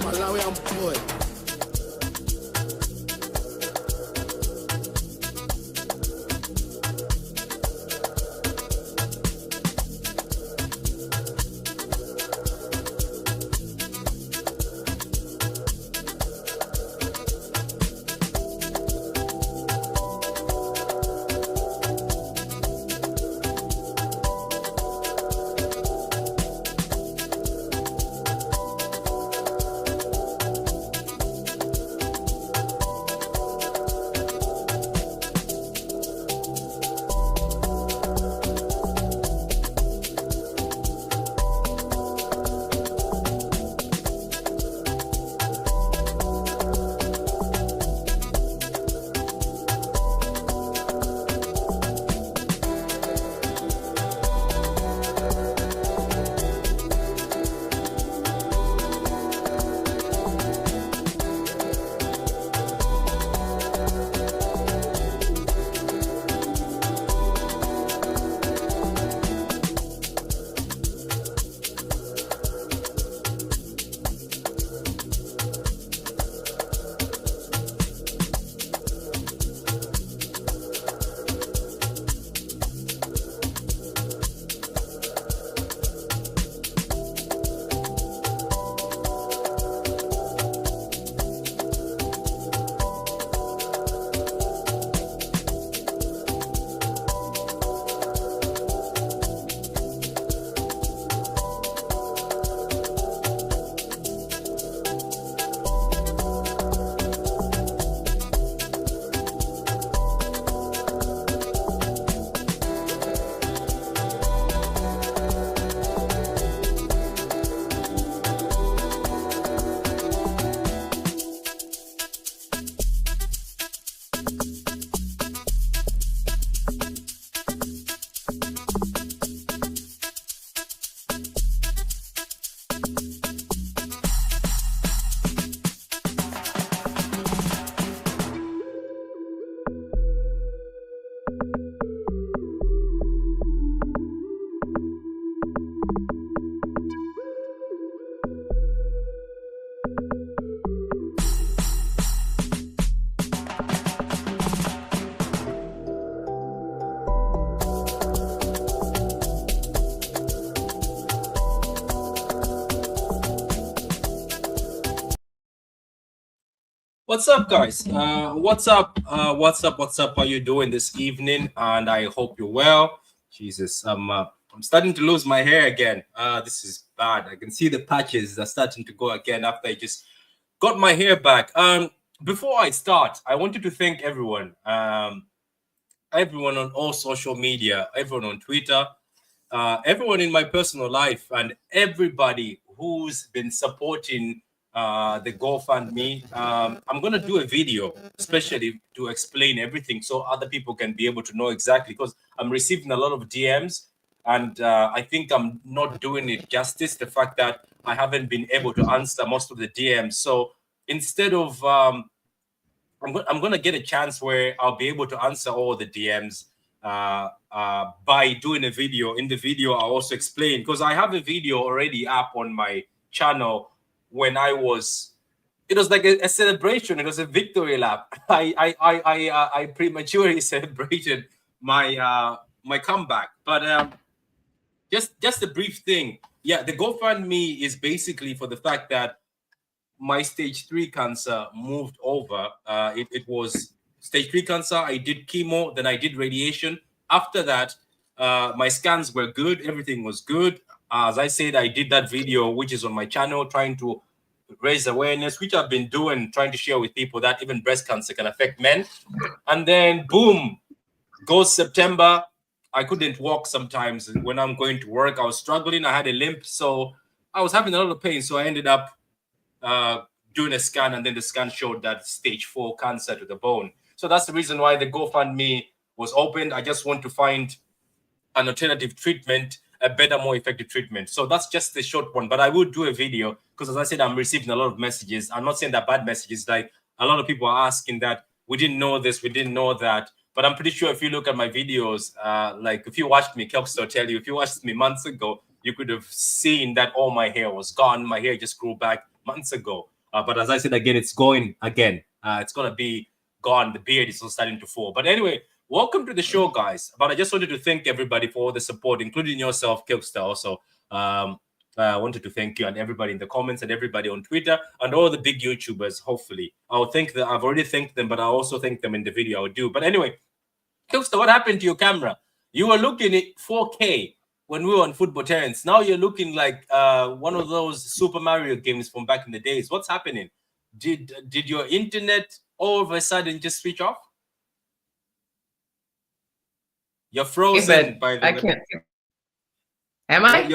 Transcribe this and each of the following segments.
Malawian boy. What's up, guys? What's up? What's up? How you doing this evening? And I hope you're well. Jesus, I'm starting to lose my hair again. This is bad. I can see the patches are starting to go again after I just got my hair back. Before I start, I wanted to thank everyone. Everyone on all social media, everyone on Twitter, everyone in my personal life, and everybody who's been supporting the GoFundMe. I'm going to do a video, especially to explain everything so other people can be able to know exactly, because I'm receiving a lot of DMs and I think I'm not doing it justice, the fact that I haven't been able to answer most of the DMs. So instead of, I'm going to get a chance where I'll be able to answer all the DMs by doing a video. In the video, I'll also explain, because I have a video already up on my channel when it was like a celebration. It was a victory lap. I prematurely celebrated my my comeback. But just a brief thing. Yeah, the GoFundMe is basically for the fact that my stage 3 cancer moved over. It was stage 3 cancer. I did chemo, then I did radiation. After that, my scans were good. Everything was good. As I said, I did that video, which is on my channel, trying to raise awareness, which I've been doing, trying to share with people that even breast cancer can affect men. And then, boom, goes September. I couldn't walk sometimes. When I'm going to work, I was struggling. I had a limp, so I was having a lot of pain. So I ended up doing a scan, and then the scan showed that stage 4 cancer to the bone. So that's the reason why the GoFundMe was opened. I just want to find an alternative treatment, a better, more effective treatment. So that's just a short one, but I will do a video, because as I said, I'm receiving a lot of messages. I'm not saying that bad messages, like a lot of people are asking that we didn't know this, we didn't know that. But I'm pretty sure if you look at my videos, like if you watched me, Kelpster will tell you, if you watched me months ago, you could have seen that all my hair was gone. My hair just grew back months ago. But as I said again, it's going again. It's gonna be gone. The beard is starting to fall. But anyway, welcome to the show, guys. But I just wanted to thank everybody for all the support, including yourself, Kilkster. Also, I wanted to thank you and everybody in the comments and everybody on Twitter and all the big YouTubers. Hopefully, I'll thank them. I've already thanked them, but I'll also thank them in the video. I'll do. But anyway, Kilkster, what happened to your camera? You were looking at 4K when we were on Football Terrence. Now you're looking like one of those Super Mario games from back in the days. What's happening? Did your internet all of a sudden just switch off? You're frozen, by the way. I can't. Am I?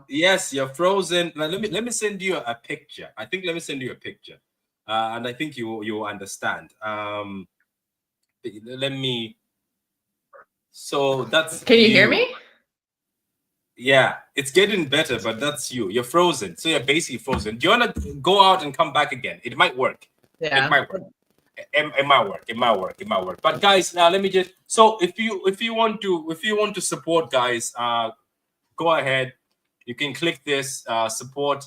Yes, you're frozen. Now, let me send you a picture. I think let me send you a picture, and I think you will understand. Let me. So that's. Can you hear me? Yeah, it's getting better, but that's you. You're frozen, so you're basically frozen. Do you want to go out and come back again? It might work. Yeah, it might work. It might work. It might work. It might work. But guys, now let me just. So if you want to support, guys, go ahead. You can click this support.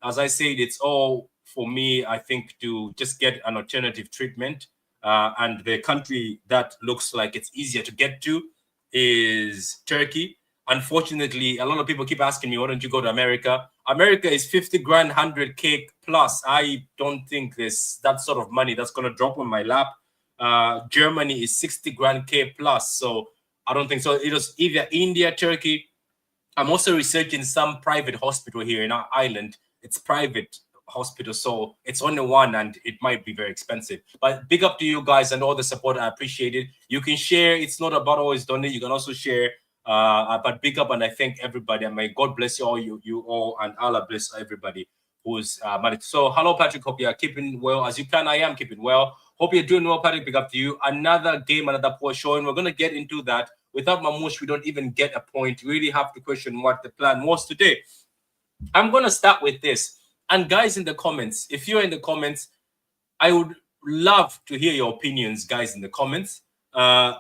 As I said, it's all for me. I think to just get an alternative treatment. And the country that looks like it's easier to get to is Turkey. Unfortunately, a lot of people keep asking me, why don't you go to America? America is 50 grand, 100K plus. I don't think there's that sort of money that's going to drop on my lap. Germany is 60 grand K plus. So I don't think so. It was either India, Turkey. I'm also researching some private hospital here in our island. It's private hospital, so it's only one and it might be very expensive. But big up to you guys and all the support. I appreciate it. You can share. It's not about always donate. You can also share. But big up and I thank everybody. And may God bless you all, you all, and Allah bless everybody who's married. So hello, Patrick. Hope you are keeping well as you can. I am keeping well. Hope you're doing well, Patrick. Big up to you. Another game, another poor showing. We're gonna get into that. Without Mamouche, we don't even get a point. You really have to question what the plan was today. I'm gonna start with this. And guys in the comments, if you're in the comments, I would love to hear your opinions, guys, in the comments.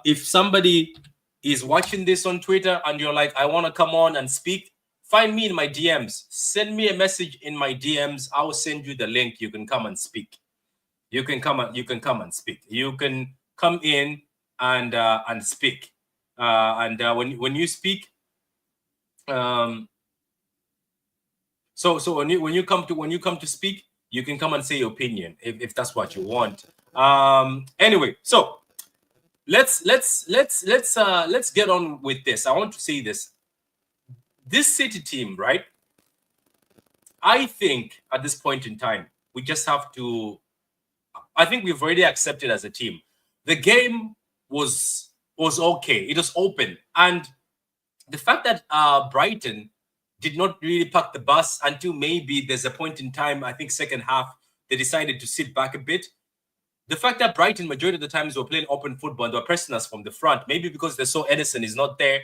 If somebody is watching this on Twitter and you're like, I want to come on and speak, find me in my DMs. Send me a message in my DMs. I'll send you the link. You can come and speak. You can come and speak. You can come in and speak. When you speak, so when you come to speak, you can come and say your opinion if that's what you want. Anyway, so let's get on with this. I want to say this. This City team, right? I think at this point in time, we just have to. I think we've already accepted as a team. The game was okay. It was open, and the fact that Brighton did not really pack the bus until maybe there's a point in time, I think second half, they decided to sit back a bit. The fact that Brighton, majority of the times, were playing open football and they were pressing us from the front, maybe because they saw Edison is not there.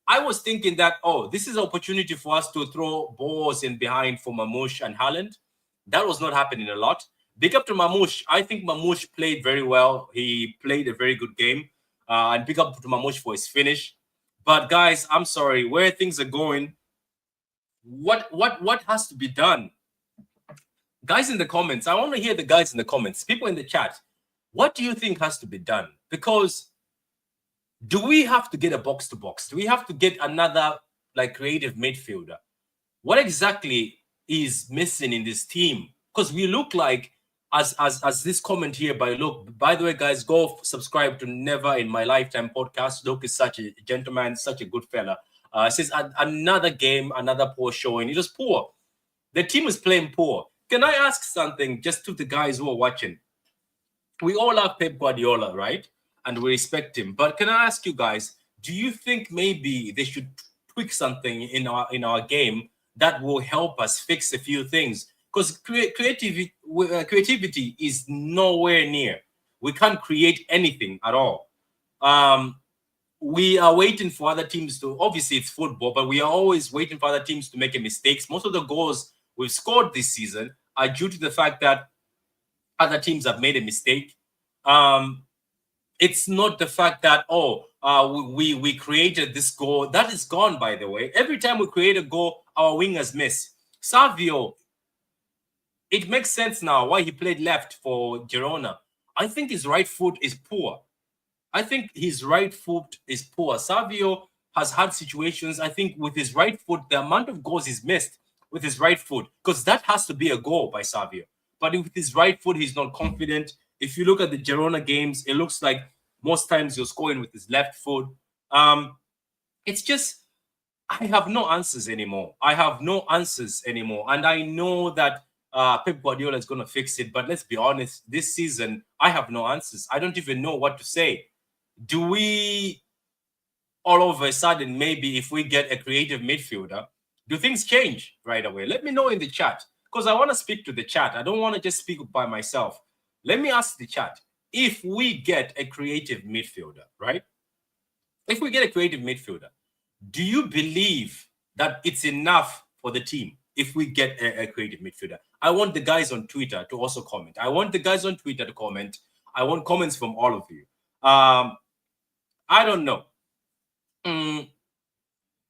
I was thinking that, this is an opportunity for us to throw balls in behind for Mamouche and Haaland. That was not happening a lot. Big up to Mamouche. I think Mamouche played very well. He played a very good game. And big up to Mamouche for his finish. But guys, I'm sorry, where things are going, what has to be done? Guys in the comments, I want to hear the guys in the comments, people in the chat. What do you think has to be done? Because do we have to get a box to box? Do we have to get another creative midfielder? What exactly is missing in this team? Because we look like, as this comment here by Luke. By the way, guys, go subscribe to Never in My Lifetime podcast. Luke is such a gentleman, such a good fella. Says another game, another poor showing. It was poor. The team is playing poor. Can I ask something just to the guys who are watching? We all love Pep Guardiola, right? And we respect him. But can I ask you guys, do you think maybe they should tweak something in our game that will help us fix a few things? Because creativity is nowhere near. We can't create anything at all. We are waiting for other teams to, obviously it's football, but we are always waiting for other teams to make mistakes. Most of the goals we've scored this season are due to the fact that other teams have made a mistake. It's not the fact that, we created this goal. That is gone, by the way. Every time we create a goal, our wingers miss. Savio it makes sense now why he played left for Girona. I think his right foot is poor. Savio has had situations, I think, with his right foot, the amount of goals he's missed with his right foot, because that has to be a goal by Savio. But with his right foot, he's not confident. If you look at the Girona games, it looks like most times you're scoring with his left foot. It's just, I have no answers anymore. And I know that Pep Guardiola is going to fix it. But let's be honest, this season, I have no answers. I don't even know what to say. Do we, all of a sudden, maybe if we get a creative midfielder, do things change right away? Let me know in the chat, because I want to speak to the chat. I don't want to just speak by myself. Let me ask the chat, if we get a creative midfielder, right? If we get a creative midfielder, do you believe that it's enough for the team if we get a creative midfielder? I want the guys on Twitter to also comment. I want comments from all of you. I don't know.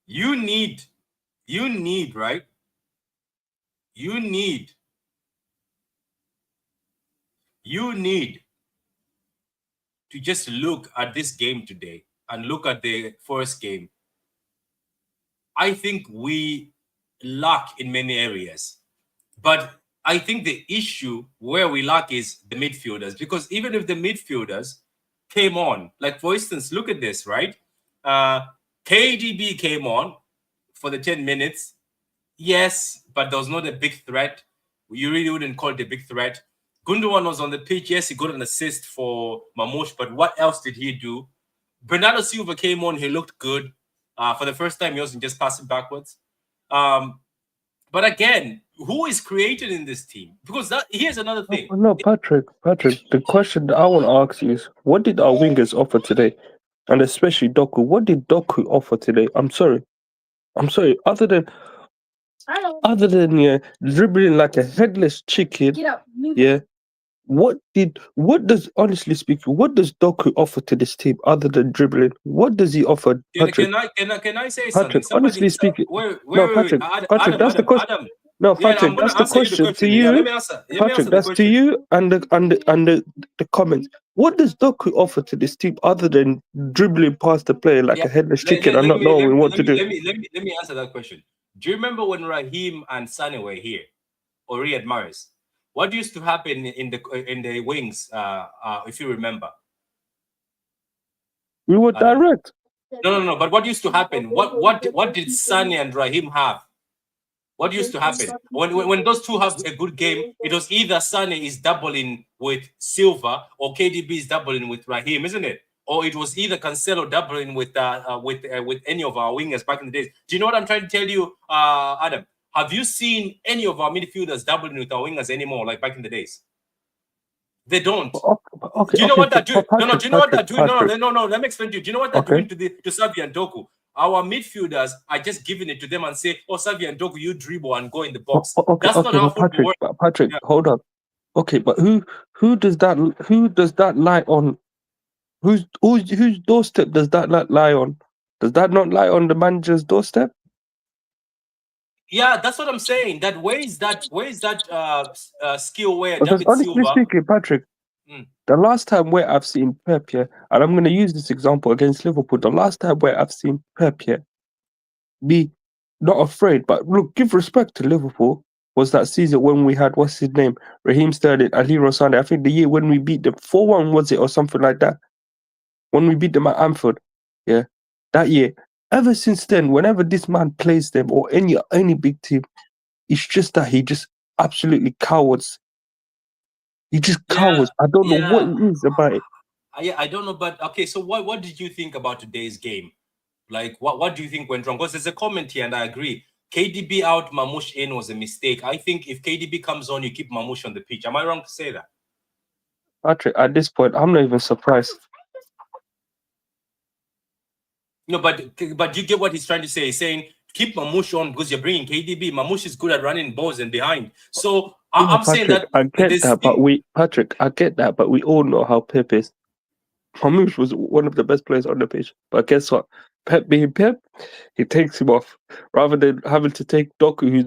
You need, right? You need to just look at this game today and look at the first game. I think we lack in many areas, but I think the issue where we lack is the midfielders, because even if the midfielders came on, like for instance, look at this, right? KDB came on for the 10 minutes. Yes, but there was not a big threat. You really wouldn't call it a big threat. Gundogan was on the pitch. Yes, he got an assist for Mamouche, but what else did he do? Bernardo Silva came on. He looked good. For the first time, he wasn't just passing backwards. But again, who is created in this team? Because here's another thing. No, Patrick, the question that I want to ask you is, what did our wingers offer today? And especially Doku. What did Doku offer today? I'm sorry. Other than dribbling like a headless chicken. Yeah. What does Doku offer to this team other than dribbling? What does he offer, Patrick? Can I say Patrick, something? honestly speaking, Patrick, that's the question. No, Patrick, that's the question to you. Patrick, that's to you and the comments. What does Doku offer to this team other than dribbling past the player like a headless chicken and not knowing what to do? Let me answer that question. Do you remember when Raheem and Sane were here, or Riyad Mahrez? What used to happen in the wings? If you remember, we were direct. No. But what used to happen? What did Sane and Raheem have? What used to happen when those two have a good game? It was either Sane is doubling with Silva or KDB is doubling with Raheem, isn't it? Or it was either Cancelo doubling with any of our wingers back in the days. Do you know what I'm trying to tell you, Adam? Have you seen any of our midfielders doubling with our wingers anymore, like back in the days? They don't. Okay, do you know what they're doing? Patrick, Do you know what they're doing? Patrick. No. Let me explain to you. Do you know what they're doing to Savi and Doku? Our midfielders are just giving it to them and say, "Oh, Savi and Doku, you dribble and go in the box." That's not how football works. Patrick, hold on. Okay, but who does that lie on? Whose doorstep does that not lie on? Does that not lie on the manager's doorstep? Yeah, that's what I'm saying. That where is that skill where Because David honestly Silva? speaking, Patrick, the last time where I've seen Pep here, and I'm going to use this example against Liverpool, the last time where I've seen Pep here be not afraid, but look, give respect to Liverpool, was that season when we had, what's his name, Raheem Sterling and Leroy Sané. I think the year when we beat them 4-1, was it, or something like that? When we beat them at Anfield, yeah, that year. Ever since then, whenever this man plays them or any big team, it's just that he just absolutely cowards. He just cowards. I don't know what it is about it. I don't know, but okay. So what did you think about today's game? Like, what do you think went wrong? Because there's a comment here, and I agree. KDB out, Mamouche in was a mistake. I think if KDB comes on, you keep Mamouche on the pitch. Am I wrong to say that? Patrick, at this point, I'm not even surprised. No, but you get what he's trying to say. He's saying keep Mamouche on because you're bringing KDB. Mamouche is good at running balls and behind. So I'm saying that I get that, but we all know how Pep is. Mamouche was one of the best players on the pitch. But guess what? Pep being Pep, he takes him off rather than having to take Doku, who's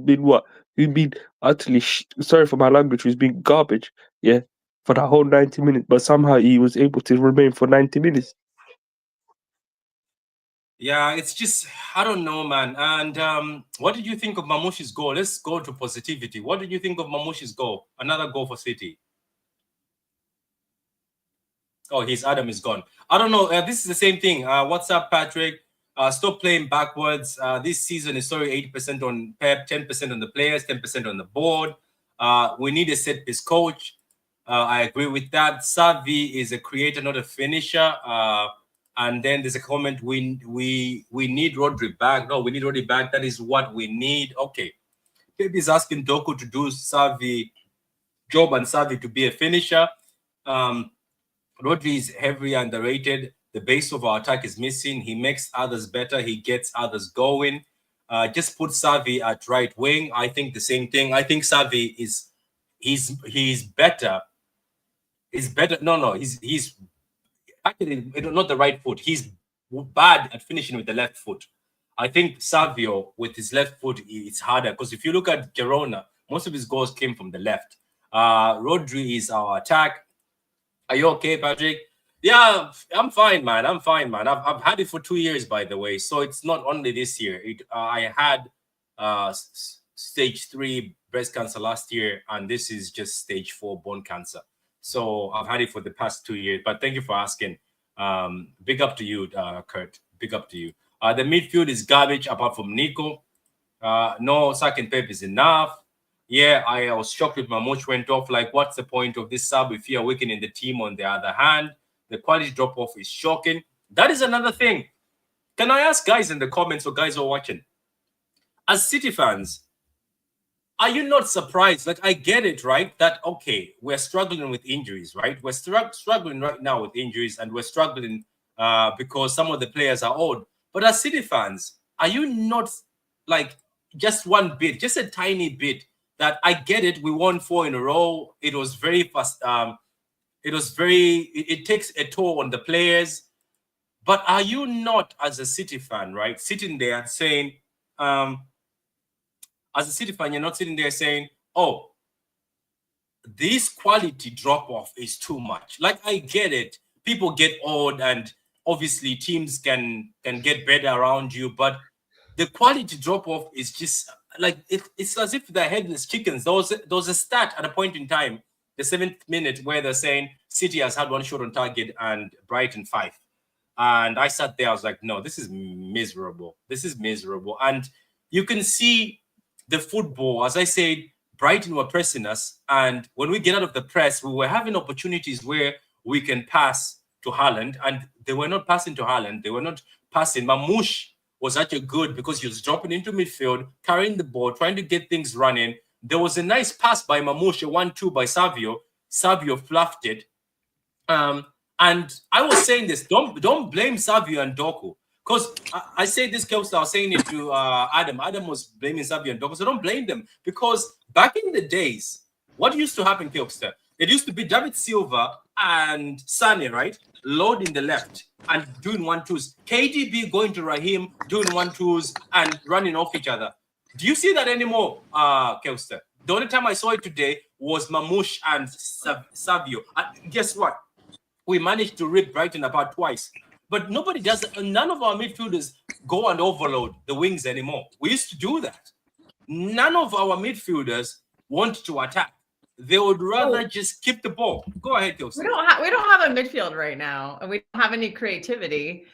been utterly sorry for my language, who's been garbage, yeah, for that whole 90 minutes. But somehow he was able to remain for 90 minutes. Yeah, it's just, I don't know, man. And what did you think of Mamouche's goal? Let's go to positivity. What did you think of Mamouche's goal? Another goal for City. Oh, Adam is gone. I don't know. This is the same thing. What's up, Patrick? Stop playing backwards. This season is 80% on Pep, 10% on the players, 10% on the board. We need a set piece coach. I agree with that. Xavi is a creator, not a finisher. And then there's a comment, we need Rodri back. No, we need Rodri back. That is what we need. Okay. Pep is asking Doku to do Xavi job and Xavi to be a finisher. Rodri is heavily underrated. The base of our attack is missing. He makes others better. He gets others going. Just put Xavi at right wing. I think the same thing. I think Xavi he's better. He's better. No, he's actually not the right foot. He's bad at finishing with the left foot. I think Savio with his left foot, it's harder because if you look at Girona, most of his goals came from the left. Rodri is our attack. Are you okay, Patrick? Yeah, I'm fine, man. I've had it for 2 years, by the way. So it's not only this year. I had stage 3 breast cancer last year, and this is just stage 4 bone cancer. So I've had it for the past 2 years. But thank you for asking. Big up to you, Kurt. Big up to you. The midfield is garbage apart from Nico. No, second Pep is enough. Yeah, I was shocked with Mamouche went off. Like, what's the point of this sub if you're weakening the team on the other hand? The quality drop-off is shocking. That is another thing. Can I ask guys in the comments or guys who are watching? As City fans, are you not surprised? Like, I get it, right? That, okay, we're struggling with injuries, right? We're struggling right now with injuries, and we're struggling because some of the players are old. But as City fans, are you not, like, just one bit, just a tiny bit, that I get it, we won 4 in a row. It was very fast. It takes a toll on the players. But are you not, as a City fan, right, sitting there saying, as a City fan, you're not sitting there saying, oh, this quality drop-off is too much. Like, I get it. People get old, and obviously teams can get better around you, but the quality drop-off is just like it's as if they're headless chickens. There was a stat at a point in time, the 7th minute, where they're saying City has had 1 shot on target and Brighton 5. And I sat there, I was like, no, this is miserable. This is miserable. And you can see the football. As I said, Brighton were pressing us. And when we get out of the press, we were having opportunities where we can pass to Haaland. And they were not passing to Haaland. They were not passing. Mamouche was actually good because he was dropping into midfield, carrying the ball, trying to get things running. There was a nice pass by Mamouche, 1-2 by Savio. Savio fluffed it. And I was saying this, don't blame Savio and Doku. Because I say this, Kelster, I was saying it to Adam. Adam was blaming Savio and Doku. So don't blame them. Because back in the days, what used to happen, Kelster? It used to be David Silva and Sane, right? Loading the left and doing 1-2s. KDB going to Raheem, doing 1-2s and running off each other. Do you see that anymore, Kelster? The only time I saw it today was Mamouche and Savio. And guess what? We managed to rip Brighton apart twice. But nobody does it. None of our midfielders go and overload the wings anymore. We used to do that. None of our midfielders want to attack. They would rather just keep the ball. Go ahead, Kelster. We don't have a midfield right now, and we don't have any creativity.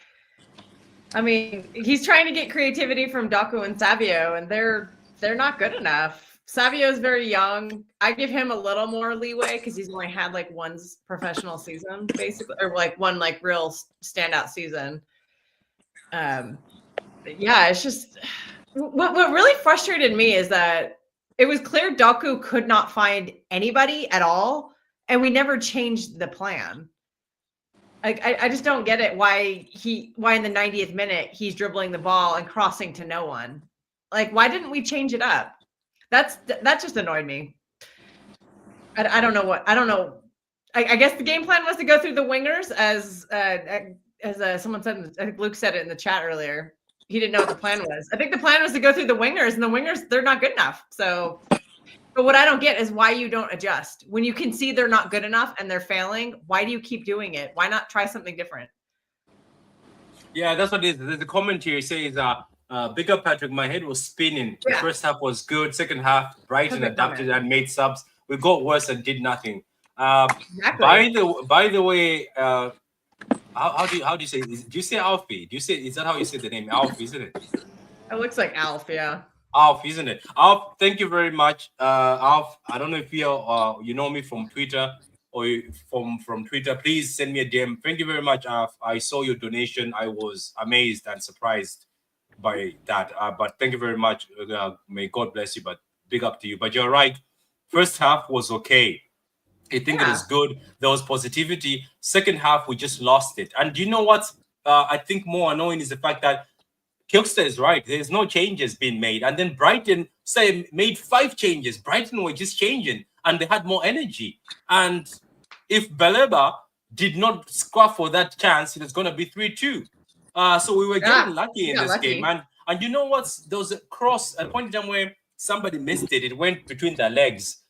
I mean, he's trying to get creativity from Doku and Savio, and they're not good enough. Savio's very young. I give him a little more leeway because he's only had like 1 professional season, basically, or like 1 like real standout season. Yeah, it's just what really frustrated me is that it was clear Doku could not find anybody at all, and we never changed the plan. Like, I just don't get it why in the 90th minute he's dribbling the ball and crossing to no one. Like, why didn't we change it up? That just annoyed me. I don't know. I guess the game plan was to go through the wingers as as someone said, I think Luke said it in the chat earlier. He didn't know what the plan was. I think the plan was to go through the wingers, and the wingers, they're not good enough. So, but what I don't get is why you don't adjust when you can see they're not good enough and they're failing. Why do you keep doing it? Why not try something different? Yeah, that's what it is. The commentary says, big up Patrick, my head was spinning. The first half was good. Second half, Brighton adapted and made subs. We got worse and did nothing. By the way, how do you say? Do you say Alfie? Is that how you say the name? Alfie, isn't it? It looks like Alf, yeah. Alf, isn't it? Alf, thank you very much. Alf, I don't know if you know me from Twitter or from Twitter. Please send me a DM. Thank you very much, Alf. I saw your donation. I was amazed and surprised by that. But thank you very much. May God bless you. But big up to you. But you're right. First half was okay. I think it was good. There was positivity. Second half, we just lost it. And you know what? I think more annoying is the fact that Kilster is right. There's no changes being made. And then Brighton made 5 changes. Brighton were just changing and they had more energy. And if Baleba did not score for that chance, it was going to be 3-2. So we were getting lucky in this game. And you know what? There was a point in time where somebody missed it. It went between their legs.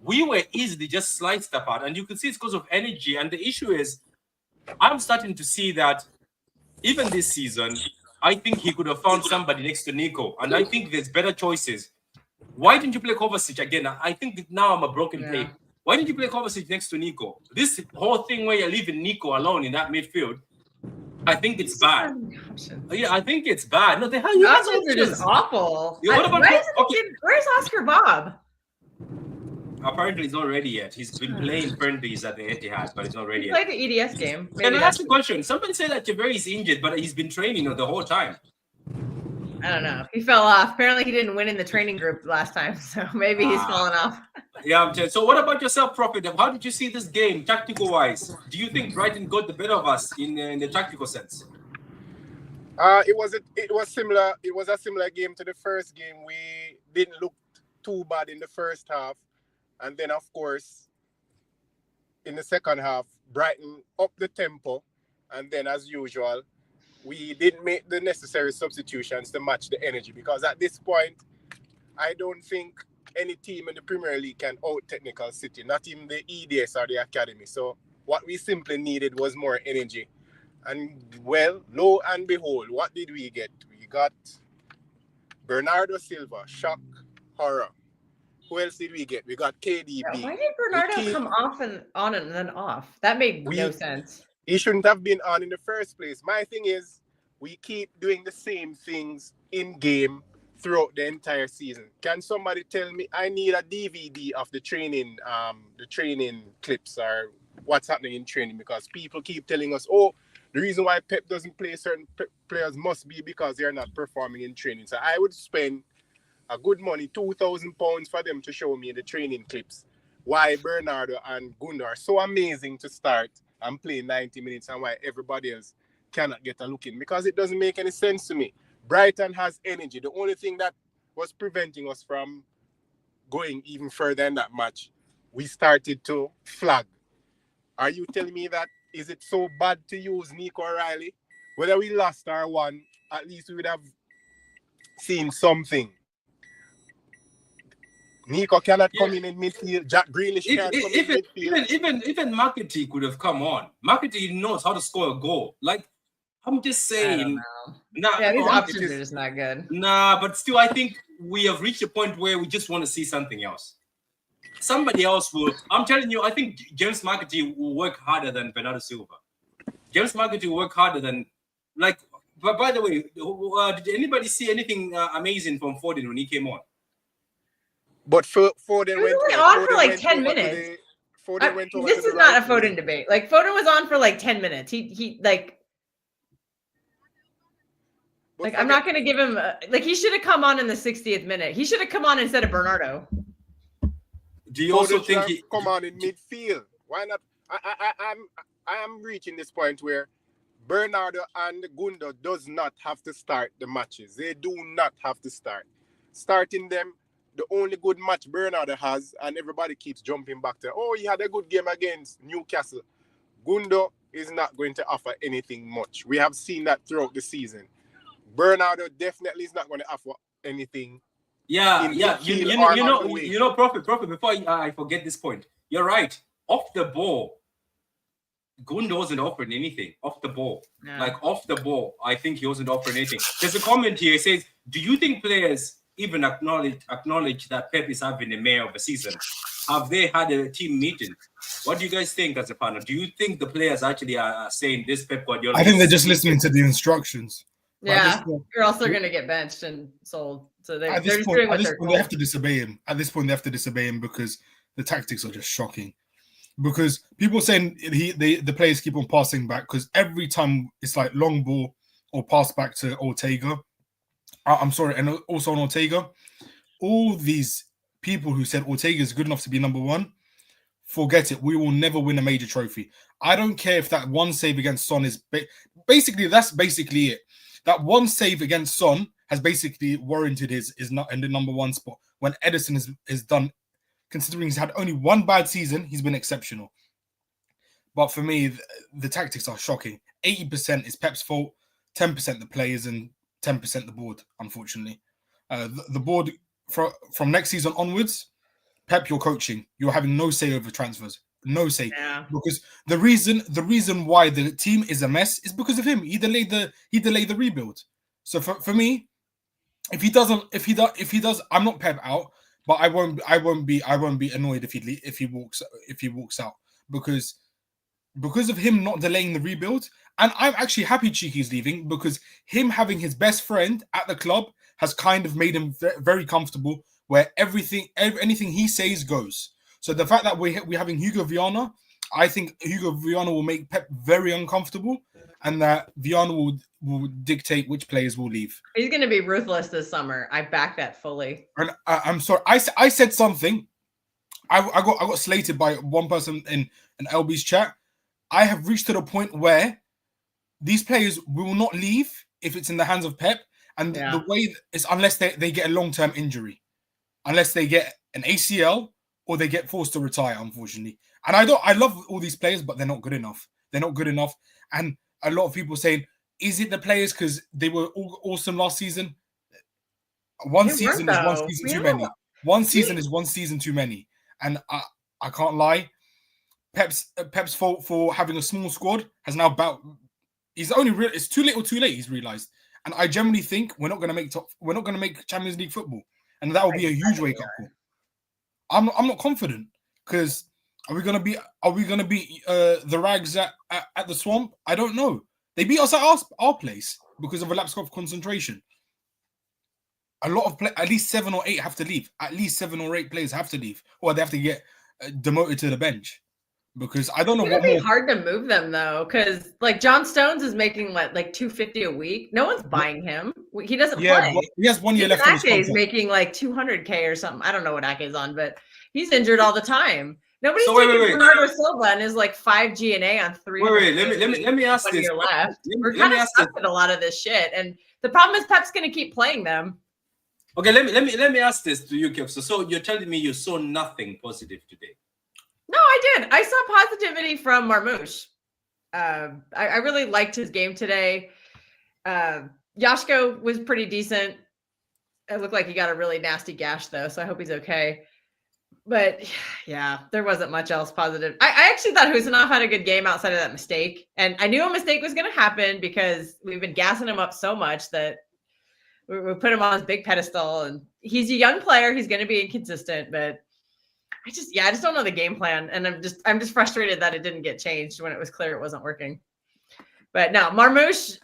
We were easily just sliced apart. And you can see it's because of energy. And the issue is, I'm starting to see that even this season, I think he could have found somebody next to Nico. And I think there's better choices. Why didn't you play Kovacic again? I think now I'm a broken plate. Why didn't you play Kovacic next to Nico? This whole thing where you're leaving Nico alone in that midfield, I think it's bad. Yeah, I think it's bad. No, the hell you guys are just awful. Yeah, what about where's Oscar Bob? Apparently, he's not ready yet. He's been playing friendlies at the Etihad, but he's not ready yet. Like the EDS game. Can I ask a question? Somebody said that Javeri is injured, but he's been training the whole time. I don't know. He fell off. Apparently, he didn't win in the training group last time, so maybe he's fallen off. Yeah, so what about yourself, Prophet? How did you see this game, tactical-wise? Do you think Brighton got the better of us in the tactical sense? It was similar. It was a similar game to the first game. We didn't look too bad in the first half. And then, of course, in the second half, Brighton upped the tempo. And then, as usual, we didn't make the necessary substitutions to match the energy. Because at this point, I don't think any team in the Premier League can out-technical City, not even the EDS or the Academy. So what we simply needed was more energy. And, well, lo and behold, what did we get? We got Bernardo Silva, shock, horror. Who else did we get? We got KDB. Yeah, why did Bernardo come off and on and then off? That made no sense. He shouldn't have been on in the first place. My thing is, we keep doing the same things in game throughout the entire season. Can somebody tell me? I need a DVD of the training clips or what's happening in training, because people keep telling us, oh, the reason why Pep doesn't play certain players must be because they're not performing in training. So I would spend a good money, £2,000 for them to show me the training clips. Why Bernardo and Gundo are so amazing to start and play 90 minutes and why everybody else cannot get a look in. Because it doesn't make any sense to me. Brighton has energy. The only thing that was preventing us from going even further in that match, we started to flag. Are you telling me that is it so bad to use Nico O'Reilly? Whether we lost or won, at least we would have seen something. Nico cannot come in midfield. Jack Grealish can't come in midfield. Even McAtee could have come on. McAtee knows how to score a goal. Like, I'm just saying. These options are just not good. Nah, but still, I think we have reached a point where we just want to see something else. Somebody else will. I'm telling you, I think James McAtee will work harder than Bernardo Silva. James McAtee will work harder than, like. But by the way, did anybody see anything amazing from Foden when he came on? But Foden went on for like 10 minutes. This is not a Foden debate. Like, Foden was on for like 10 minutes. He I'm not going to give him he should have come on in the 60th minute. He should have come on instead of Bernardo. Do you also think he come on in midfield? Why not? I am reaching this point where Bernardo and Gundo does not have to start the matches. They do not have to start. Starting them, the only good match Bernardo has, and everybody keeps jumping back to, oh, he had a good game against Newcastle. Gundo is not going to offer anything much. We have seen that throughout the season. Bernardo definitely is not going to offer anything. Yeah. Prophet. Before I forget this point, you're right. Off the ball, Gundo wasn't offering anything off the ball. Yeah. Like off the ball, I think he wasn't offering anything. There's a comment here. It says, "Do you think players even acknowledge that Pep is having a mayor of the season? Have they had a team meeting? What do you guys think as a panel? Do you think the players actually are saying this Pep Guardiola? I think they're just listening to the instructions. Yeah, you're also going to get benched and sold. So they're just point, doing what at this they're point, they have to disobey him. At this point, they have to disobey him because the tactics are just shocking. Because people saying the players keep on passing back because every time it's like long ball or pass back to Ortega. I'm sorry, and also on Ortega, all these people who said Ortega is good enough to be number one, forget it. We will never win a major trophy. I don't care if that one save against Son is basically that's basically it. That one save against Son has basically warranted his not in the number one spot. When Edison is done, considering he's had only one bad season, he's been exceptional. But for me, the tactics are shocking. 80% is Pep's fault, 10% the players, and 10% the board, unfortunately. The board, from next season onwards, Pep, you're coaching. You're having no say over transfers. No say. Yeah. Because the reason why the team is a mess is because of him. He delayed the rebuild. So for me, if he does, I'm not Pep out, but I won't be annoyed if he walks out because of him not delaying the rebuild. And I'm actually happy Cheeky's leaving because him having his best friend at the club has kind of made him very comfortable where anything he says goes. So the fact that we're having Hugo Viana, I think Hugo Viana will make Pep very uncomfortable and that Viana will dictate which players will leave. He's going to be ruthless this summer. I back that fully. And I'm sorry. I said something. I got slated by one person in an LB's chat. I have reached to the point where these players will not leave if it's in the hands of Pep. And the way is unless they get a long-term injury, unless they get an ACL or they get forced to retire, unfortunately. And I love all these players, but they're not good enough. They're not good enough. And a lot of people saying, is it the players because they were all awesome last season? One season is one season too many. One season is one season too many. And I can't lie. Pep's fault for having a small squad has now it's too little too late, he's realized. And I generally think we're not going to make Champions League football. And that will be a huge wake up call. I'm not confident because are we gonna be the Rags at the Swamp? I don't know. They beat us at our place because of a lapse of concentration. A lot of at least 7 or 8 have to leave. At least 7 or 8 players have to leave, or they have to get demoted to the bench. Because I don't know what more. It's hard to move them though, because like John Stones is making like $250 a week. No one's buying him. He doesn't play. He has 1 year left. Ake's making like $200K or something. I don't know what Ake's on, but he's injured all the time. Nobody's taking Bernardo Silva and is like 5 G&A on 3. Let me ask this. Left. We're kind of stuck with a lot of this shit, and the problem is Pep's going to keep playing them. Okay, let me ask this to you, Kev. So you're telling me you saw nothing positive today? No, I did. I saw positivity from Marmoush. I really liked his game today. Yashko was pretty decent. It looked like he got a really nasty gash, though, so I hope he's okay. But, yeah, there wasn't much else positive. I actually thought Husanov had a good game outside of that mistake. And I knew a mistake was going to happen because we've been gassing him up so much that we put him on his big pedestal. And he's a young player. He's going to be inconsistent, but I just don't know the game plan, and I'm just frustrated that it didn't get changed when it was clear it wasn't working. But no, Marmoush,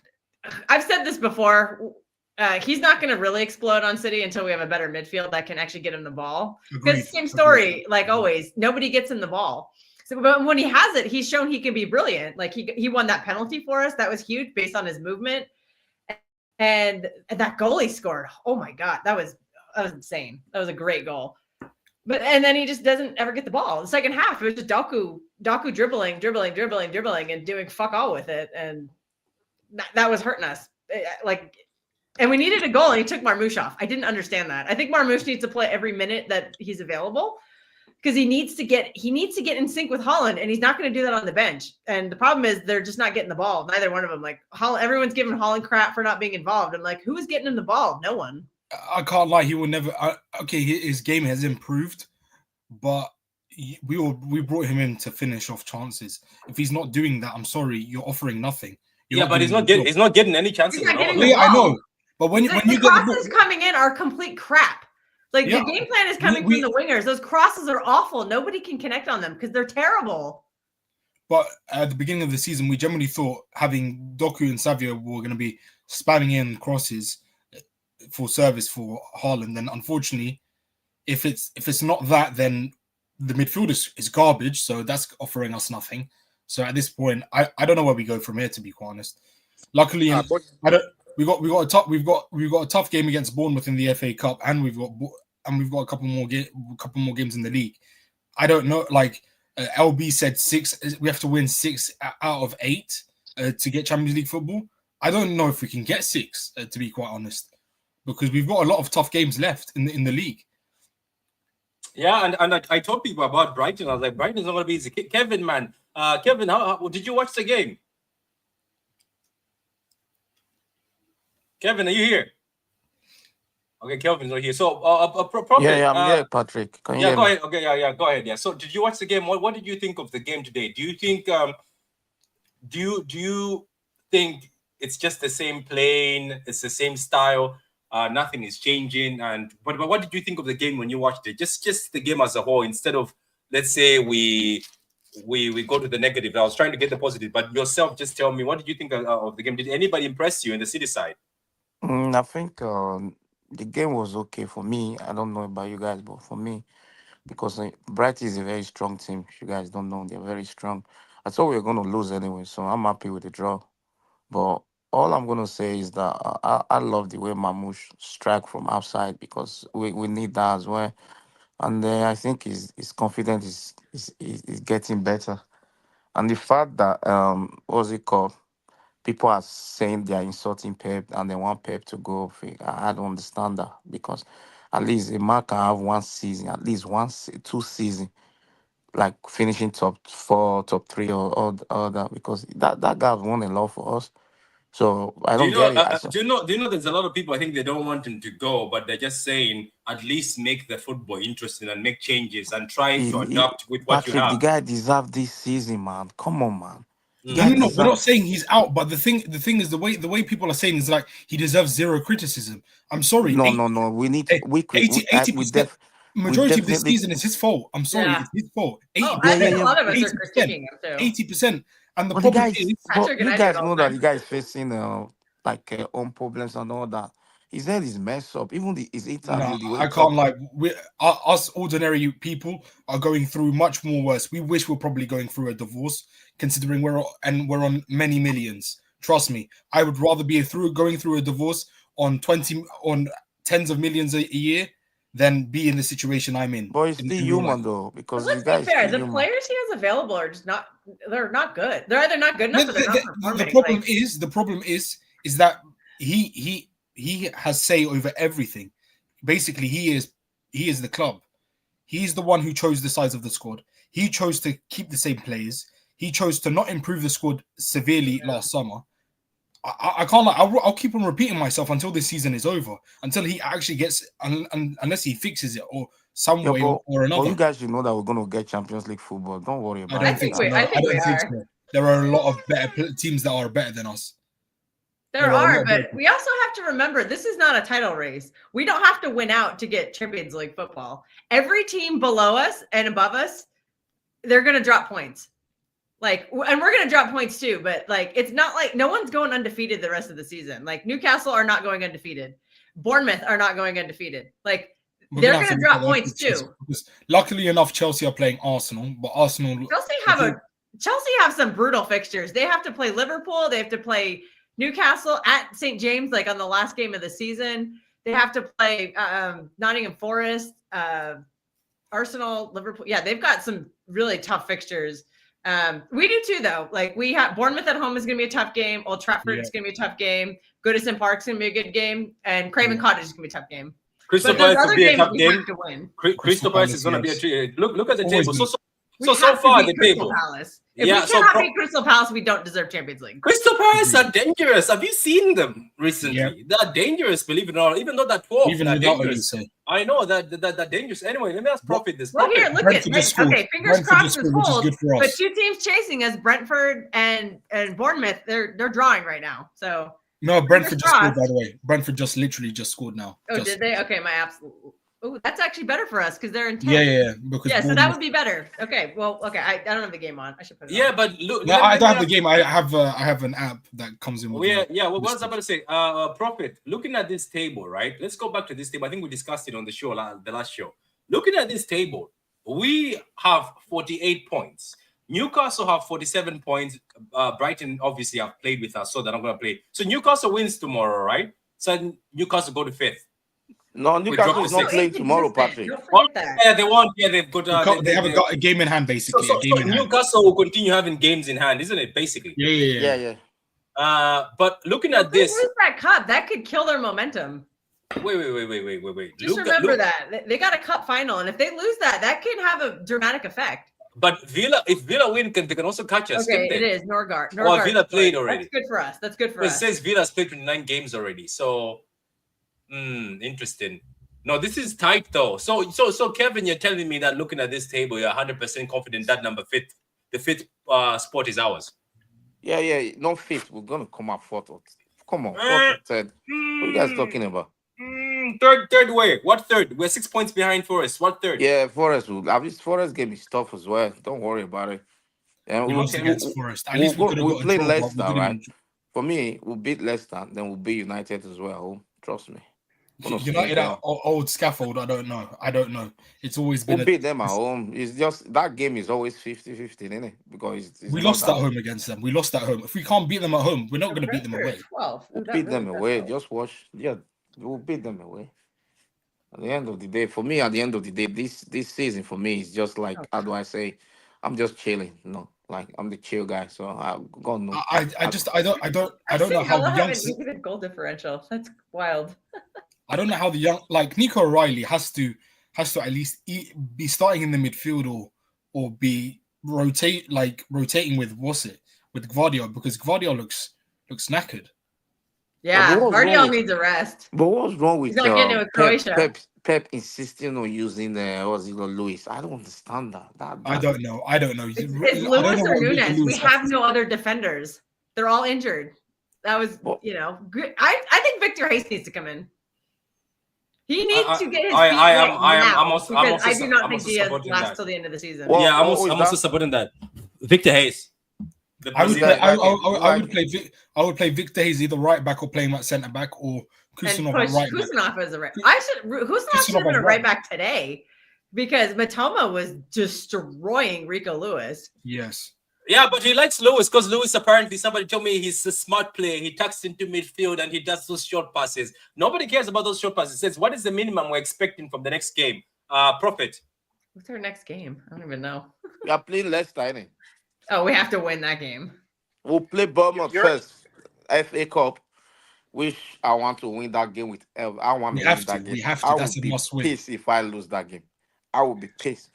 I've said this before. He's not going to really explode on City until we have a better midfield that can actually get him the ball. Because same story, like always, nobody gets him the ball. So, but when he has it, he's shown he can be brilliant. Like he won that penalty for us. That was huge based on his movement, and that goal he scored. Oh my God, that was insane. That was a great goal. And then he just doesn't ever get the ball. The second half, it was just Doku dribbling, and doing fuck all with it, and that was hurting us. And we needed a goal, and he took Marmoush off. I didn't understand that. I think Marmoush needs to play every minute that he's available, because he needs to get in sync with Haaland, and he's not going to do that on the bench. And the problem is they're just not getting the ball. Neither one of them. Like Haaland, everyone's giving Haaland crap for not being involved. I'm like, who is getting him the ball? No one. I can't lie. He will never. Okay, his game has improved, but we brought him in to finish off chances. If he's not doing that, I'm sorry, you're offering nothing. But he's not getting any chances. He's not getting Yeah, I know. But when you the get the crosses ball, coming in are complete crap. Like the game plan is coming from the wingers. Those crosses are awful. Nobody can connect on them because they're terrible. But at the beginning of the season, we generally thought having Doku and Savio were going to be spamming in crosses for service for Haaland. Then unfortunately, if it's not that, then the midfield is garbage. So that's offering us nothing. So at this point, I don't know where we go from here, to be quite honest. Luckily, we've got a tough game against Bournemouth in the FA Cup, and we've got a couple more games in the league. I don't know. Like LB said, 6. We have to win 6 out of 8 to get Champions League football. I don't know if we can get 6, to be quite honest, because we've got a lot of tough games left in the league. Yeah, and I told people about Brighton. I was like, Brighton's not going to be easy. Kevin, man, Kevin, how did you watch the game? Kevin, are you here? Okay, Kelvin's not here. So, yeah, I'm here, Patrick. Can you hear go me? ahead. Okay, go ahead. Yeah. So, did you watch the game? What did you think of the game today? Do you think do you think it's just the same playing, it's the same style, nothing is changing? And but what did you think of the game when you watched it? Just the game as a whole, instead of, let's say, we go to the negative. I was trying to get the positive, but yourself, just tell me, what did you think of the game? Did anybody impress you in the City side? I think the game was okay for me. I don't know about you guys, but for me, because Brighton is a very strong team. If you guys don't know, they're very strong. I thought we were going to lose anyway, so I'm happy with the draw. But all I'm going to say is that I love the way Mamouche strike from outside, because we need that as well. And I think his confidence is getting better. And the fact that, what's it called? People are saying they are insulting Pep and they want Pep to go. I don't understand that, because at least a man can have one season, at least 2 seasons, like finishing top 4, top 3, or that, because that guy won a lot for us. So I don't get it. Do you know? There's a lot of people. I think they don't want him to go, but they're just saying at least make the football interesting and make changes and try to adapt with what Patrick, you have. the guy deserves this season, man. Come on, man. No, we're not saying he's out, but the thing is the way people are saying is like he deserves zero criticism. I'm sorry. No. We need 80%. Majority of this season is his fault. I'm sorry, it's his fault. 80%. I think a lot of us are critiquing him too. 80%. And the But problem is, you guys know that the guy is facing own problems and all that. His head is messed up. Even his interview. I can't lie. Us ordinary people are going through much more worse. We wish we're probably going through a divorce, considering we're on many millions. Trust me, I would rather be going through a divorce on tens of millions a year than be in the situation I'm in. But it's still human though, because let's be fair, the players he has available are just not. They're not good. They're either not good enough or they're not performing. The problem is that he has say over everything. Basically, he is the club. He's the one who chose the size of the squad. He chose to keep the same players. He chose to not improve the squad severely last summer. I can't lie. I'll keep on repeating myself until this season is over. Until he actually gets, unless he fixes it or some way or another. Well, you guys should know that we're going to get Champions League football. Don't worry about it. I think we are. So. There are a lot of better teams that are better than us. There are, but we also have to remember this is not a title race. We don't have to win out to get Champions League football. Every team below us and above us, they're going to drop points. And we're going to drop points too, but it's not like no one's going undefeated the rest of the season. Like Newcastle are not going undefeated. Bournemouth are not going undefeated. They're going to drop points too. Luckily enough, Chelsea are playing Arsenal, but Chelsea have some brutal fixtures. They have to play Liverpool. They have to play Newcastle at St. James, on the last game of the season. They have to play Nottingham Forest, Arsenal, Liverpool. Yeah, they've got some really tough fixtures. We do too, though. We have Bournemouth at home is going to be a tough game. Old Trafford is going to be a tough game. Goodison Park's going to be a good game, and Craven Cottage is going to be a tough game. Crystal But those Palace will other be a games tough we game. have to win. Crystal Palace is going to be a yes. treat. Look at the Always table. been. So far the Crystal table. Palace. If Yeah, we so cannot beat Crystal Palace, we don't deserve Champions League. Crystal Palace are dangerous. Have you seen them recently? Yeah. They're dangerous, believe it or not. Even though they're 12, Even they're without dangerous. Olise. I know that dangerous. Anyway, let me ask Profit this. Well, Profit, here, look Brentford at just scored. okay. Fingers Brentford crossed just it's scored, which is cold. good for us. But two teams chasing us, Brentford and Bournemouth, they're drawing right now. So No, Brentford just scored, crossed. by the way. Brentford just literally just scored now. oh, Just- did they? Okay, my absolute. Oh, that's actually better for us because they're in 10. Yeah. Because Yeah, so that Bournemouth- would be better. Okay, well, okay. I don't have the game on. I should put it yeah, on. but look. No, I don't have the game. I have an app that comes in with What was I about to say? Profit. Looking at this table, right? Let's go back to this table. I think we discussed it on the show, the last show. Looking at this table, we have 48 points. Newcastle have 47 points. Brighton obviously have played with us, so they're not going to play. So Newcastle wins tomorrow, right? So Newcastle go to 5th. No, Newcastle dropped is to not six. playing tomorrow, Patrick. Don't Oh, forget that. yeah, they won. Yeah, they've got. they haven't got a game in hand, basically. So a game in hand. Newcastle will continue having games in hand, isn't it? Basically. Yeah. But looking If at they this, lose that cup, that could kill their momentum. wait. Just remember that they got a cup final, and if they lose that, that can have a dramatic effect. But if Villa win, they can also catch us. Okay, can't it they? is Norgard. Oh, Villa played already. That's good for us. That's good for It us. says Villa's played 29 games already. So, interesting. No, this is tight though. So Kevin, you're telling me that looking at this table, you're 100% confident that the fifth spot is ours. Yeah. Not fifth. We're gonna come up fourth. Come on, fourth or third. What are you guys talking about? Third way. What third? We're 6 points behind Forest. What third? Yeah, Forest. At least Forest game is tough as well. Don't worry about it. And We lost against Forest. At least we could have we'll got play a draw, but we Leicester, didn't right? even- For me, we'll beat Leicester, then we'll beat United as well. Trust me. United at old scaffold. I don't know. It's always been. We'll beat them at home. It's just that game is always 50-50, isn't it? Because it's We not lost at home against them. We lost at home. If we can't beat them at home, we're not going to beat them away. 12. We'll beat them away. Just watch. Yeah, we'll beat them away. At the end of the day, for me, this season for me is just like, how do I say? I'm just chilling. Like I'm the chill guy. So God knows. I don't know how the youngsters. Even goal differential. That's wild. I don't know how the young, like Nico O'Reilly has to at least be starting in the midfield or be rotating with with Gvardiol, because Gvardiol looks knackered. Yeah, But what's wrong Guardiola with- needs a rest. But what's wrong with He's not getting it with Croatia. Pep insisting on using Luis? I don't understand that. I don't know. I don't know. It's I don't know Lewis or what Victor Nunes. We Lewis have has. no other defenders. They're all injured. That was, Well- good. I think Victor Hayes needs to come in. He needs to get his feet I am- wet I am- now, I'm also- because I'm also I do not I'm think also Diaz supporting lasts that. till the end of the season. Well, yeah, I'm what also was that? supporting that. Victor Hayes. The I would Brazilian. play. I like would play. I would play Victor Hayes either right back or playing at centre back, or and Kusanov push at right back. Kusanov as a right. Kusanov should have been a right back today, because Matoma was destroying Rico Lewis. Yes. Yeah, but he likes Lewis because Lewis, apparently somebody told me he's a smart player. He tucks into midfield and he does those short passes. Nobody cares about those short passes. It says, what is the minimum we're expecting from the next game? Profit. What's our next game? I don't even know. We are playing Leicester, innit? Oh, we have to win that game. We'll play Bournemouth You're- first. FA Cup, which I want to win that game with. I want We to have win to. that game. We have to. I That's will a be must win. pissed if I lose that game. I will be pissed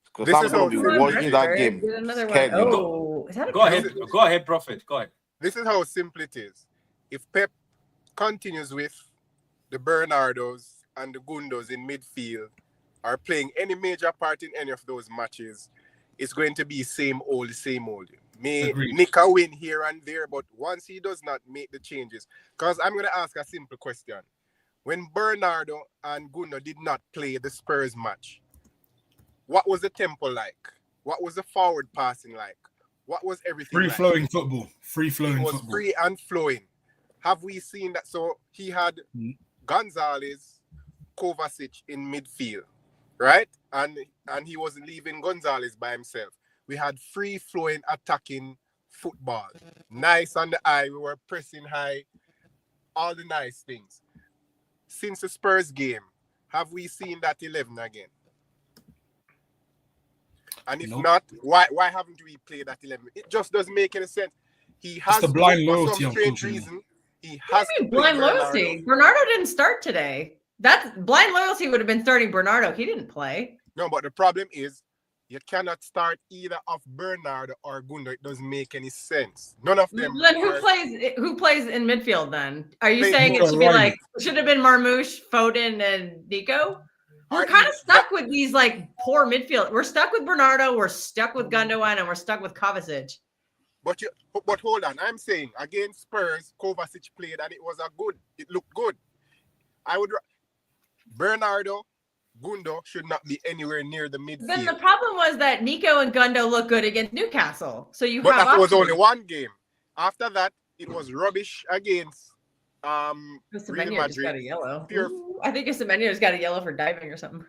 because This I'm is going how to be simple watching it is. that game. Get another one. scared, you know. Oh, is that a Go ahead, Prophet. Go ahead. This is how simple it is. If Pep continues with the Bernardos and the Gundos in midfield, are playing any major part in any of those matches, it's going to be same old. May Agreed. Nika win here and there, but once he does not make the changes, because I'm going to ask a simple question. When Bernardo and Gundo did not play the Spurs match, what was the tempo like? What was the forward passing like? What was everything Free like? flowing football. Free It flowing was football. free and flowing. Have we seen that? So he had Gonzalez, Kovacic in midfield, right? And he wasn't leaving Gonzalez by himself. We had free flowing attacking football. Nice on the eye. We were pressing high. All the nice things. Since the Spurs game, have we seen that 11 again? And if Nope. not, why haven't we played that 11? It just doesn't make any sense. He has the blind to, for loyalty, some strange unfortunately. reason. He What has do you to mean blind play loyalty? Bernardo. Bernardo didn't start today. That's blind loyalty would have been starting Bernardo. He didn't play. No, but the problem is you cannot start either of Bernardo or Gundo. It doesn't make any sense. None of them. Then who plays in midfield then? Are you Play saying it Nico should be Riley. like should have been Marmouche, Foden, and Nico? We're kind of stuck with these like poor midfield. We're stuck with Bernardo, we're stuck with Gundogan, and we're stuck with Kovacic. But hold on. I'm saying against Spurs, Kovacic played and it looked good. I would Bernardo, Gundo should not be anywhere near the midfield. Then the problem was that Nico and Gundo look good against Newcastle. So you But have that was options. only one game. After that, it was rubbish against Real Semenyo just got a Madrid. yellow. Pure- Ooh, I think Semenyo's got a yellow for diving or something.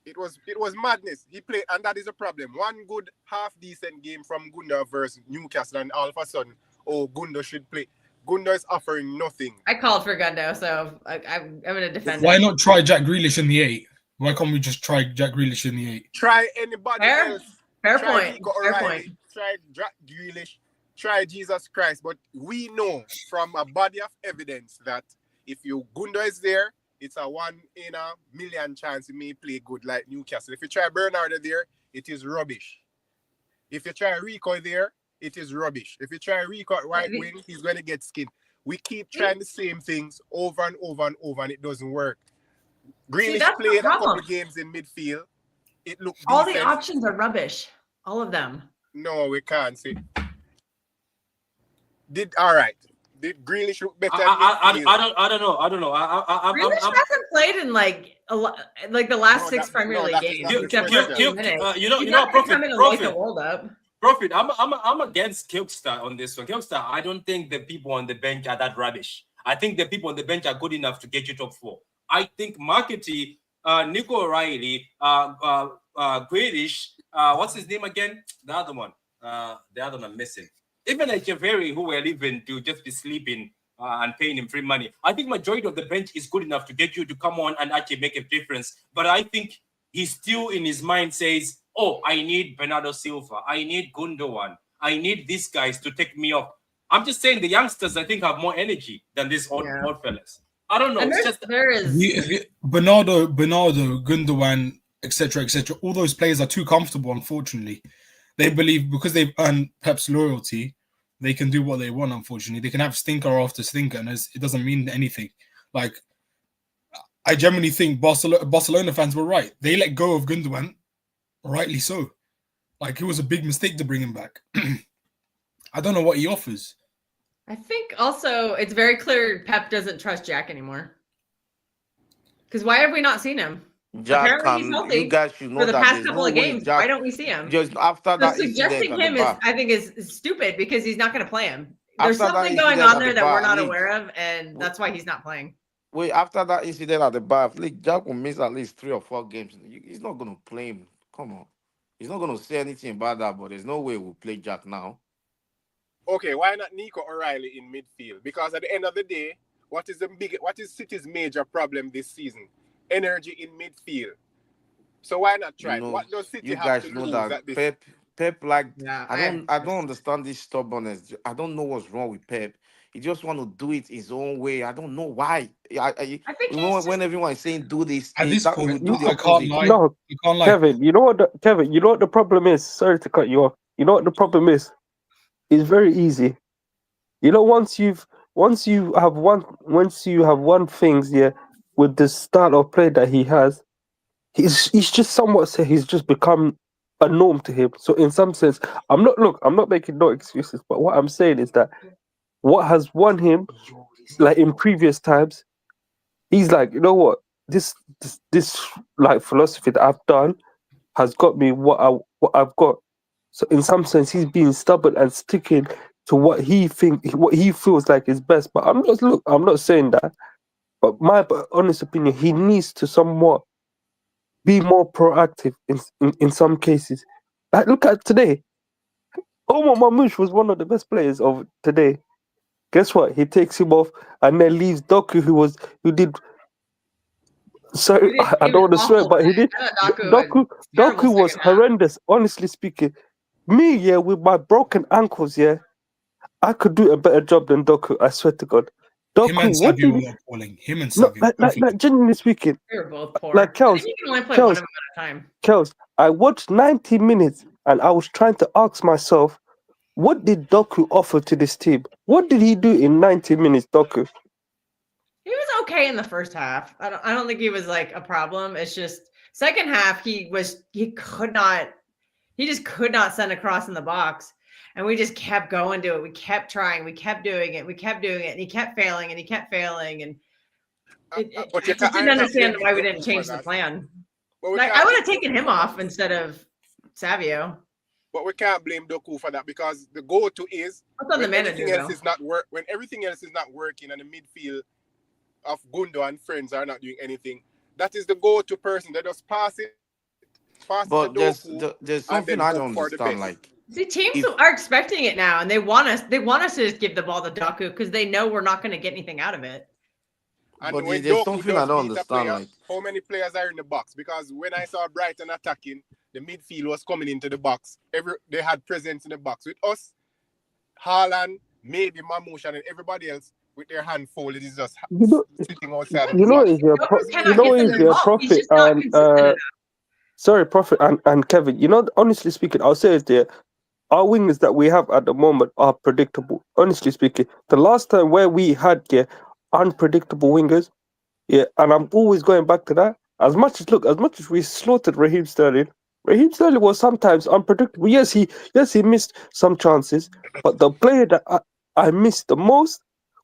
It was madness. He played, and that is a problem. One good, half decent game from Gundo versus Newcastle, and all of a sudden, Gundo should play. Gundo is offering nothing. I called for Gundo, so I'm going to defend Why it. not try Jack Grealish in the 8? Why can't we just try Jack Grealish in the 8? Try anybody Fair. else. Fair Try point. Nico Fair O'Reilly, point. Try Jack Grealish. Try Jesus Christ. But we know from a body of evidence that if Gundo is there, it's a 1 in a million chance he may play good like Newcastle. If you try Bernardo there, it is rubbish. If you try Rico there, it is rubbish. If you try Rico at right wing, he's going to get skinned. We keep trying the same things over and over and over, and it doesn't work. Grealish that's the played a problem. couple games in midfield. It looked All decent. the options are rubbish. All of them. No, we can't see. All right. Did Grealish look better? I don't know. Grealish hasn't played in like the last 6 Premier League games. Except for a few minutes. You know, He's not gonna come in and light the world up. Profit. I'm against Kilkstar on this one. Kilkstar, I don't think the people on the bench are that rubbish. I think the people on the bench are good enough to get you top 4. I think Markety, Nico O'Reilly, Grealish, what's his name again? The other one I'm missing. Even Echeverry, who we're leaving to just be sleeping and paying him free money. I think majority of the bench is good enough to get you to come on and actually make a difference. But I think he still in his mind says, oh, I need Bernardo Silva. I need Gundogan. I need these guys to take me off. I'm just saying the youngsters, I think, have more energy than these old fellas. I don't know. And It's just there is Bernardo, Gundogan, etc., etc. All those players are too comfortable, unfortunately. They believe because they've earned Pep's loyalty, they can do what they want, unfortunately. They can have stinker after stinker, and it doesn't mean anything. Like, I generally think Barcelona fans were right. They let go of Gundogan, rightly so. Like, it was a big mistake to bring him back. I don't know what he offers. I think also it's very clear Pep doesn't trust Jack anymore. Because why have we not seen him? Jack Apparently he's healthy you guys should know for the that past there's couple no of way games? Jack, Why don't we see him? just after So that suggesting incident at him the bar. I think is stupid because he's not going to play him. There's After that something going incident on at there the that we're bar, not Lee. aware of, and that's why he's not playing. Wait, after that incident at the bar, Jack will miss at least 3 or 4 games. He's not going to play him. Come on. He's not going to say anything about that, but there's no way we'll play Jack now. Okay, why not Nico O'Reilly in midfield? Because at the end of the day, what is City's major problem this season? Energy in midfield. So why not try? What does City You have guys to know lose that at this? Pep like Yeah, I don't understand this stubbornness. I don't know what's wrong with Pep. He just want to do it his own way. I don't know why. I think you know when everyone is saying do this, At this that he point, will do the I can't opposite. lie. No, I can't lie. Kevin, you know what the problem is? Sorry to cut you off. You know what the problem is? It's very easy. You know, once you have one things, yeah, with the style of play that he has, he's just somewhat say he's just become a norm to him. So in some sense, I'm not making no excuses, but what I'm saying is that what has won him, like in previous times, he's like, you know what, this like philosophy that I've done has got me what I've got. So in some sense, he's being stubborn and sticking to what he feels like is best. But I'm not saying that. But my honest opinion, he needs to somewhat be more proactive in some cases. Like, look at today. Omar Mamouche was one of the best players of today. Guess what? He takes him off and then leaves Doku, who did. So I don't want to swear, but he did. Doku was horrendous. Honestly speaking, me, with my broken ankles, I could do a better job than Doku. I swear to God. Him and Doku, what did Savio he, were appalling. Him and no, Savio. like, both of them. genuinely speaking, They were both poor. like I Kels, think you can only play one of Kels, them at a time. Kels, I watched 90 minutes and I was trying to ask myself, what did Doku offer to this team? What did he do in 90 minutes, Doku? He was okay in the first half. I don't think he was like a problem. It's just second half he just could not send a cross in the box. And we just kept going to it. We kept trying. We kept doing it. And he kept failing and he kept failing. And I just didn't understand why we didn't change the plan. Like, I would have taken him off instead of Savio. But we can't blame Doku for that because the go-to is That's on the manager, everything else is not when everything else is not working and the midfield of Gundo and friends are not doing anything. That is the go-to person. They just pass it. But there's something I don't understand. Like, see, teams are expecting it now, and they want us to just give the ball to Doku because they know we're not going to get anything out of it. And but when there's Doku something I don't understand. player, Like, how many players are in the box? Because when I saw Brighton attacking, the midfield was coming into the box. They had presence in the box. With us, Haaland, maybe Mamouche, and everybody else with their hand folded is just sitting outside. You know, is your Prophet and sorry, Prophet and Kevin. You know, honestly speaking, I'll say it there. Our wingers that we have at the moment are predictable. Honestly speaking, the last time where we had unpredictable wingers, and I'm always going back to that. As much as we slaughtered Raheem Sterling was sometimes unpredictable. Yes, he missed some chances, but the player that I missed the most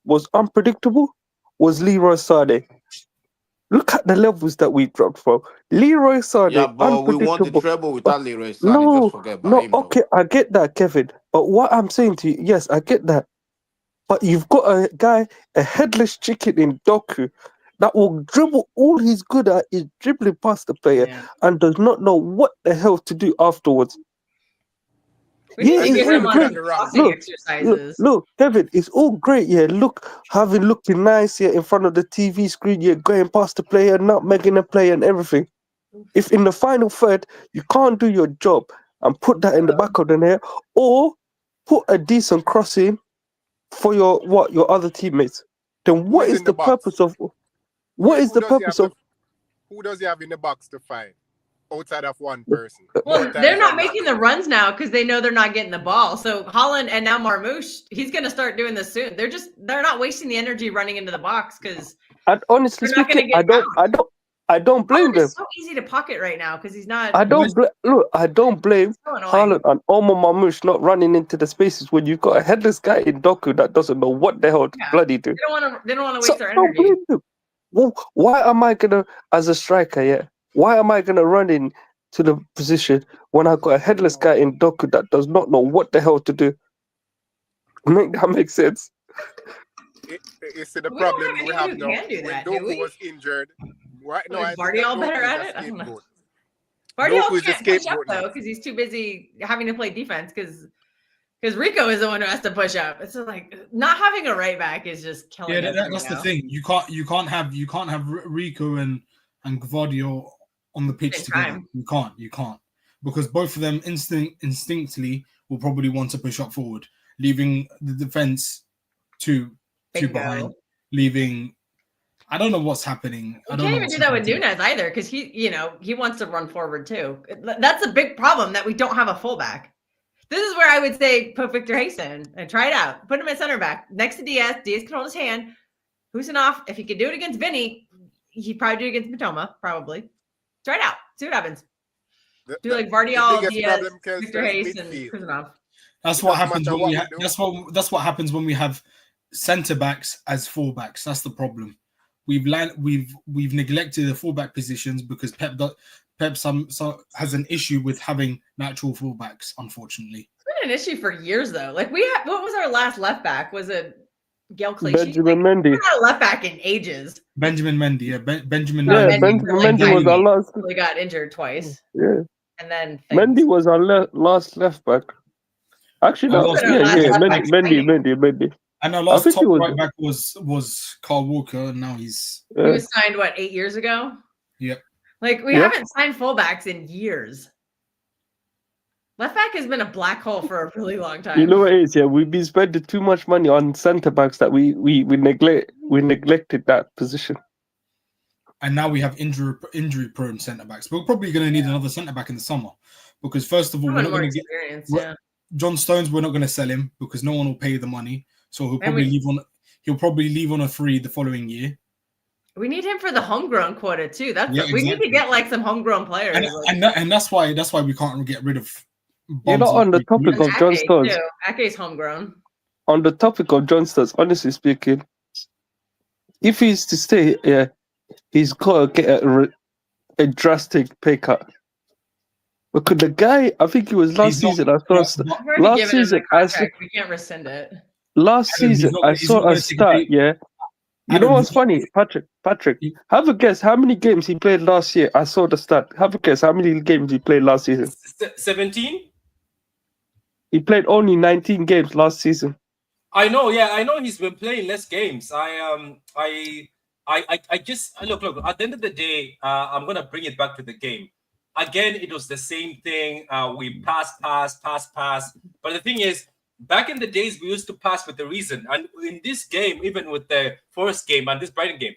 was unpredictable was Leroy Sané. Look at the levels that we dropped from Leroy Sané. yeah, but we won the treble without Leroy Sané. No, Just forget about him. okay, I get that, Kevin. But what I'm saying to you, yes, I get that. But you've got a guy, a headless chicken in Doku, that will dribble. All he's good at is dribbling past the player and does not know what the hell to do afterwards. We need to get him on crossing exercises. Look, Kevin, it's all great, looking nice, in front of the TV screen, going past the player, not making a play and everything. If in the final third you can't do your job and put that in the back of the net, or put a decent crossing for your other teammates, then what is the purpose of? What is the purpose of? Who does he have in the box to find outside of one person? Well, they're not making the runs now because they know they're not getting the ball. So Haaland and now Marmouche, he's going to start doing this soon. They're not wasting the energy running into the box because honestly speaking, I don't blame them. It's so easy to pocket right now because he's not. I don't blame Haaland and Omar Marmouche not running into the spaces when you've got a headless guy in Doku that doesn't know what the hell to bloody do. They don't want to waste their energy. Well, why am I gonna, as a striker, why am I gonna run in to the position when I've got a headless guy in Doku that does not know what the hell to do? Make that make sense? It's the problem we have now. When Doku was injured, right now is Vardy better at it? I don't know. Vardy can't push up though because he's too busy having to play defense because Rico is the one who has to push up. It's like not having a right back is just killing us. That's the thing. You can't have Rico and Gvardiol on the pitch together. You can't because both of them instinctively will probably want to push up forward, leaving the defense two behind, leaving. I don't know what's happening. You can't even do that with Nunes either because he wants to run forward too. That's a big problem that we don't have a fullback. This is where I would say put Victor Hayson and try it out. Put him at center back next to Diaz. Diaz can hold his hand. Husinov, if he could do it against Vinny, he'd probably do it against Matoma. Probably. Try it out. See what happens. Do like Vardiol, Diaz, Victor Hayson, Husinov. That's what happens when we that's what happens when we have center backs as fullbacks. That's the problem. We've neglected the fullback positions because Pep has an issue with having natural fullbacks, unfortunately. It's been an issue for years, though. Like what was our last left back? Was it Gail Clichy? Benjamin Mendy. We had a left back in ages. Benjamin Mendy, yeah. Benjamin Mendy was our last. He got injured twice. Yeah. And then Mendy was our last left back. Actually, Mendy. And our last top right back was Carl Walker, and now he's... He was signed, 8 years ago? Yep. Like, we haven't signed fullbacks in years. Left back has been a black hole for a really long time. You know what it is, yeah? We've been spending too much money on centre backs that we neglected that position. And now we have injury prone centre backs. We're probably going to need another centre back in the summer because first of all, we're not going to get yeah. John Stones. We're not going to sell him because no one will pay the money. So he'll probably leave on a free the following year. We need him for the homegrown quota too. That's Yeah, we need exactly. to get like some homegrown players. And that's why we can't get rid of. You know, on the topic of John Stones, Ake's homegrown. On the topic of John Stones, honestly speaking, if he's to stay here, he's got to get a drastic pay cut. Because the guy, I think it was last season. I saw last season. We can't rescind it. Last season, I saw a stat. Yeah, you know what's funny, Patrick? Have a guess how many games he played last year. I saw the stat. Have a guess how many games he played last season. 17. He played only 19 games last season. I know, yeah, I know he's been playing less games. I just look. At the end of the day, I'm gonna bring it back to the game. Again, it was the same thing. We pass. But the thing is, back in the days, we used to pass with a reason. And in this game, even with the Forest game and this Brighton game,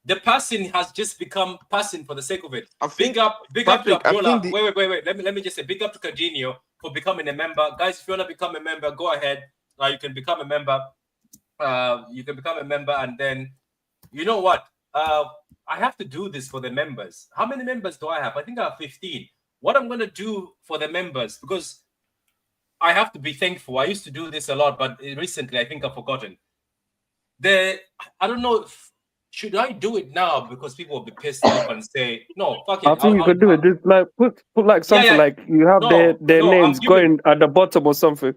the passing has just become passing for the sake of it. Big up to Abiola. Wait. Let me just say big up to Cardinio for becoming a member. Guys, if you want to become a member, go ahead. You can become a member. And then, you know what? I have to do this for the members. How many members do I have? I think I have 15. What I'm going to do for the members, because I have to be thankful. I used to do this a lot, but recently I think I've forgotten. I don't know should I do it now because people will be pissed off and say, no, fuck it. I think you could do it. Just like put like something like you have their names going at the bottom or something.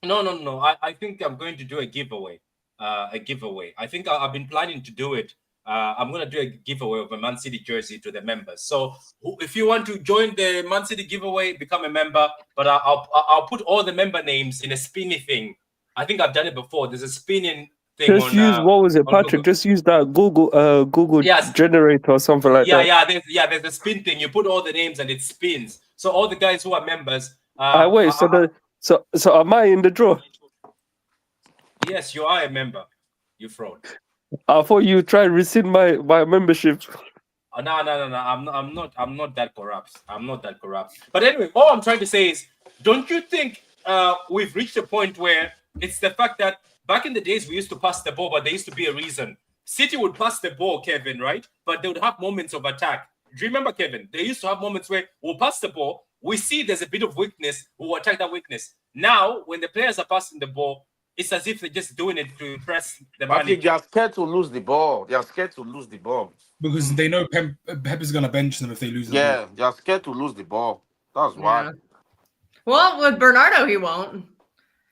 No. I think I'm going to do a giveaway. I think I've been planning to do it. I'm going to do a giveaway of a Man City jersey to the members. So if you want to join the Man City giveaway, become a member. But I'll put all the member names in a spinny thing. I think I've done it before. There's a spinning thing. Just use what was it, Patrick? Just use that Google generator or something like that. There's a spin thing. You put all the names and it spins. So all the guys who are members. So am I in the draw? Yes, you are a member. You fraud. I thought you try to rescind my membership. No. I'm not that corrupt. But anyway, all I'm trying to say is, don't you think we've reached a point where it's the fact that back in the days we used to pass the ball, but there used to be a reason. City would pass the ball, Kevin, right? But they would have moments of attack. Do you remember, Kevin? They used to have moments where we'll pass the ball. We see there's a bit of weakness. We'll attack that weakness. Now, when the players are passing the ball, it's as if they're just doing it to impress the manager. They are scared to lose the ball. Because they know Pep is going to bench them if they lose the ball. Yeah, they are scared to lose the ball. That's why. Well, with Bernardo, he won't.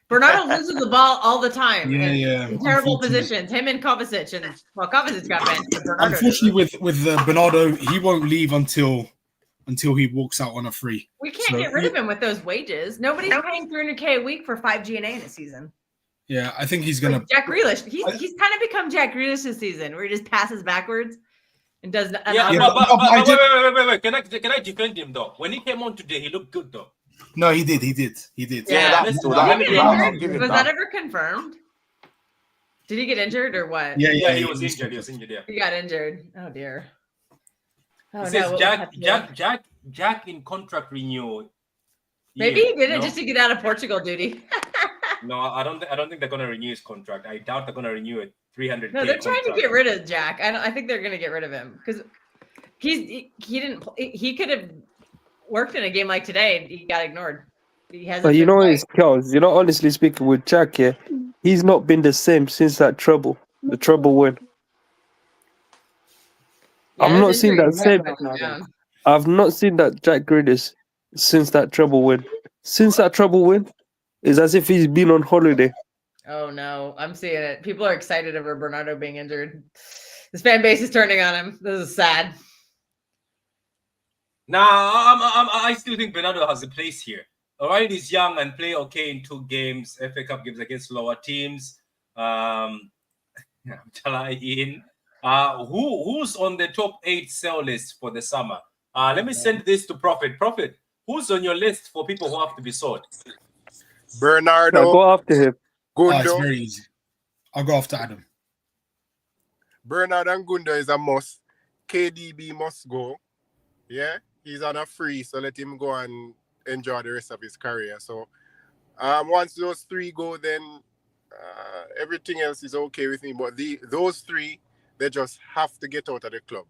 Bernardo loses the ball all the time. In terrible positions. Him and Kovacic. Kovacic got benched. Unfortunately, with Bernardo, he won't leave until he walks out on a free. We can't get rid of him with those wages. Nobody's paying $300K a week for 5 G&A in a season. Yeah, I think he's gonna. Jack Grealish. He's kind of become Jack Grealish this season, where he just passes backwards and does. Wait. Can I defend him though? When he came on today, he looked good though. No, he did. Yeah, was that ever confirmed? Did he get injured or what? Yeah, he was injured. Yeah, he got injured. Oh dear. It says Jack in contract renewal. Maybe he did it just to get out of Portugal duty. No, I don't think they're gonna renew his contract. I doubt they're gonna renew it. 300. No, they're trying to get rid of Jack. I think they're gonna get rid of him because he could have worked in a game like today. He got ignored. He hasn't. But you know what, Charles? You know, honestly speaking, with Jack here, he's not been the same since the treble win. I'm not seeing that same. I've not seen that Jack Grealish since that treble win. Since that treble win, it's as if he's been on holiday. Oh no, I'm seeing it. People are excited over Bernardo being injured. This fan base is turning on him. This is sad. Nah, I still think Bernardo has a place here. Alright, he's young and play okay in 2 games, FA Cup games against lower teams. Who's on the top 8 sell list for the summer? Let me send this to Prophet. Prophet, who's on your list for people who have to be sold? Bernardo, Go after him. It's Gundo. very easy. I'll go after Adam. Bernardo and Gundo is a must. KDB must go. Yeah, he's on a free, so let him go and enjoy the rest of his career. So once those three go, then everything else is okay with me. But those three, they just have to get out of the club.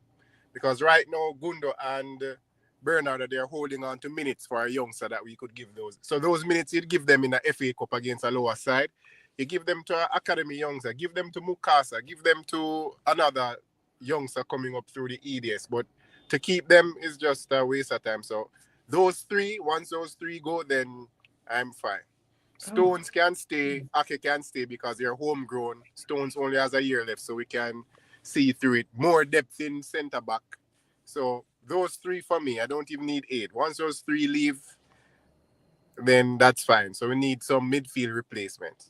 Because right now, Gundo and Bernardo, they're holding on to minutes for a youngster that we could give those. So those minutes you'd give them in the FA Cup against a lower side. You give them to an academy youngster, give them to Mukasa, give them to another youngster coming up through the EDS. But to keep them is just a waste of time. So those three, once those three go, then I'm fine. Stones can stay, Ake can stay because they're homegrown. Stones only has a year left, so we can see through it. More depth in centre back. So those three for me, I don't even need 8. Once those 3 leave, then that's fine. So we need some midfield replacement.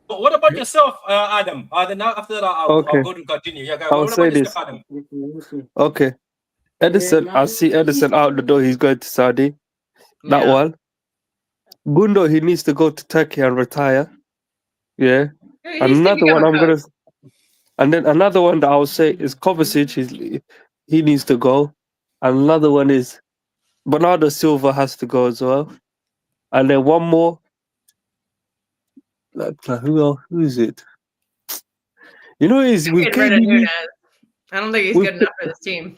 What about yourself, Adam? Then now after that, I'll go to continue. Yeah, I'll what say about this. yourself, Adam? Okay. Edison, I see Edison out the door. He's going to Saudi. That one. Gundo, he needs to go to Turkey and retire. Yeah. And another one I'm gonna, and then another one that I'll say is Kovacic. He needs to go. And another one is Bernardo Silva has to go as well. And then one more. Who else? Who is it? You know, is with KDB. I don't think he's good enough for this team.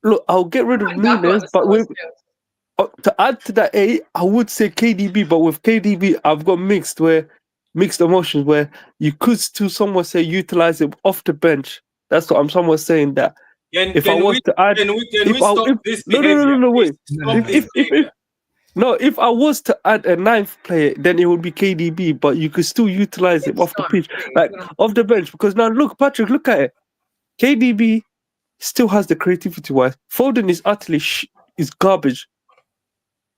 Look, I'll get rid of Nunes, but with to add to that, I would say KDB, but with KDB, I've got mixed emotions where you could still somewhat say utilize him off the bench. That's what I'm somewhat saying that. If I was to add, if I was to add a 9th player, then it would be KDB, but you could still utilize him off the pitch, like off the bench. Because now, look, Patrick, look at it. KDB still has the creativity-wise. Foden is utterly is garbage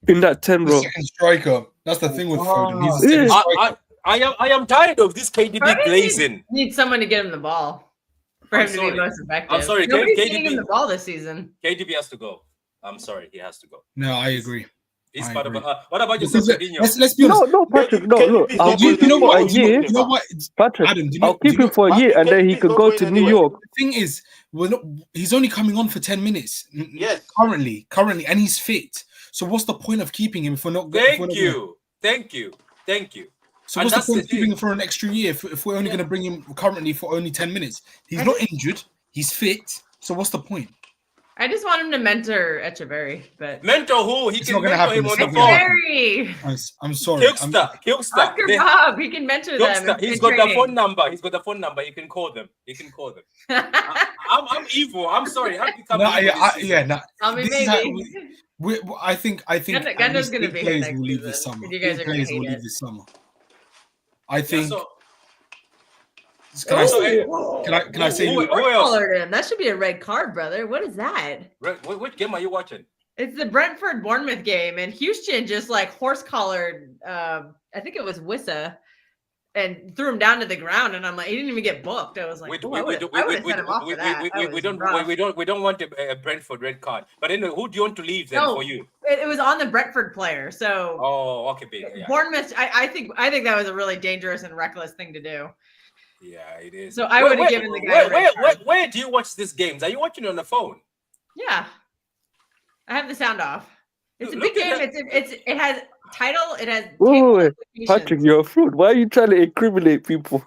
in that 10 row. Second striker. That's the thing with Foden. He's a second striker. I am tired of this KDB glazing. Need someone to get him the ball for him to be most effective. I'm sorry, Nobody's getting him the ball this season. KDB has to go. I'm sorry, he has to go. No, I agree. He's part of. What about yourself, let's be honest. No, Patrick. No, look. I'll keep him for a year. You know what, Patrick? Adam, I'll keep him for a year, and then he could go to New York. The thing is, he's only coming on for 10 minutes. Yes. Currently, and he's fit. So what's the point of keeping him if we're not? Thank you. So what's the point of keeping him for an extra year if we're only going to bring him currently for only 10 minutes? He's not injured. He's fit. So what's the point? I just want him to mentor Echeverry, but mentor who? He it's can mentor him on the phone. I'm sorry. Kilster. Oscar Bob, he can mentor them. He's got the phone number. You can call them. I'm evil. I'm sorry. I think Gando's going to be here next leave this summer. You guys are going to hate it. This summer. I think. Can I say who else? That should be a red card, brother. What is that? Which game are you watching? It's the Brentford Bournemouth game, and Houston just like horse collared. I think it was Wissa, and threw him down to the ground. And I'm like, he didn't even get booked. I was like, I would have sent him off for that. We don't want a Brentford red card. But anyway, who do you want to leave then for you? It was on the Brentford player. So okay, yeah. Bournemouth. I think that was a really dangerous and reckless thing to do. Yeah, it is. So I would have given the guy. Where do you watch these games? Are you watching it on the phone? Yeah, I have the sound off. It's a big game. It has title. It has. Wait, Patrick, you're a fraud. Why are you trying to incriminate people?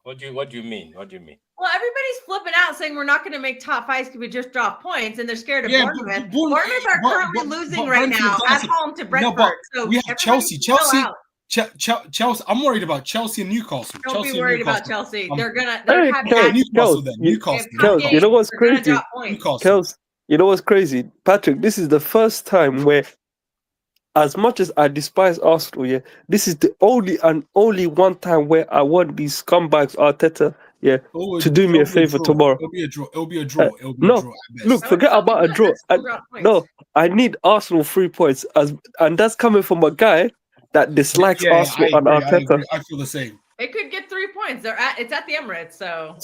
What do you mean? Well, everybody's flipping out saying we're not going to make top 5 because we just dropped points, and they're scared of Bournemouth. Bournemouth are currently losing right now at home to Brentford. No, but we have Chelsea. Chelsea. I'm worried about Chelsea and Newcastle. Don't be worried about Chelsea. They're Newcastle. Newcastle. You know what's crazy? Kels, you know what's crazy? Patrick, this is the first time where, as much as I despise Arsenal, this is the only one time where I want these scumbags Arteta, to do me a favor tomorrow. It'll be a draw. Look, forget about a draw. I need Arsenal 3 points, and that's coming from a guy that dislikes Arsenal and Arteta. I feel the same. It could get 3 points. It's at the Emirates, so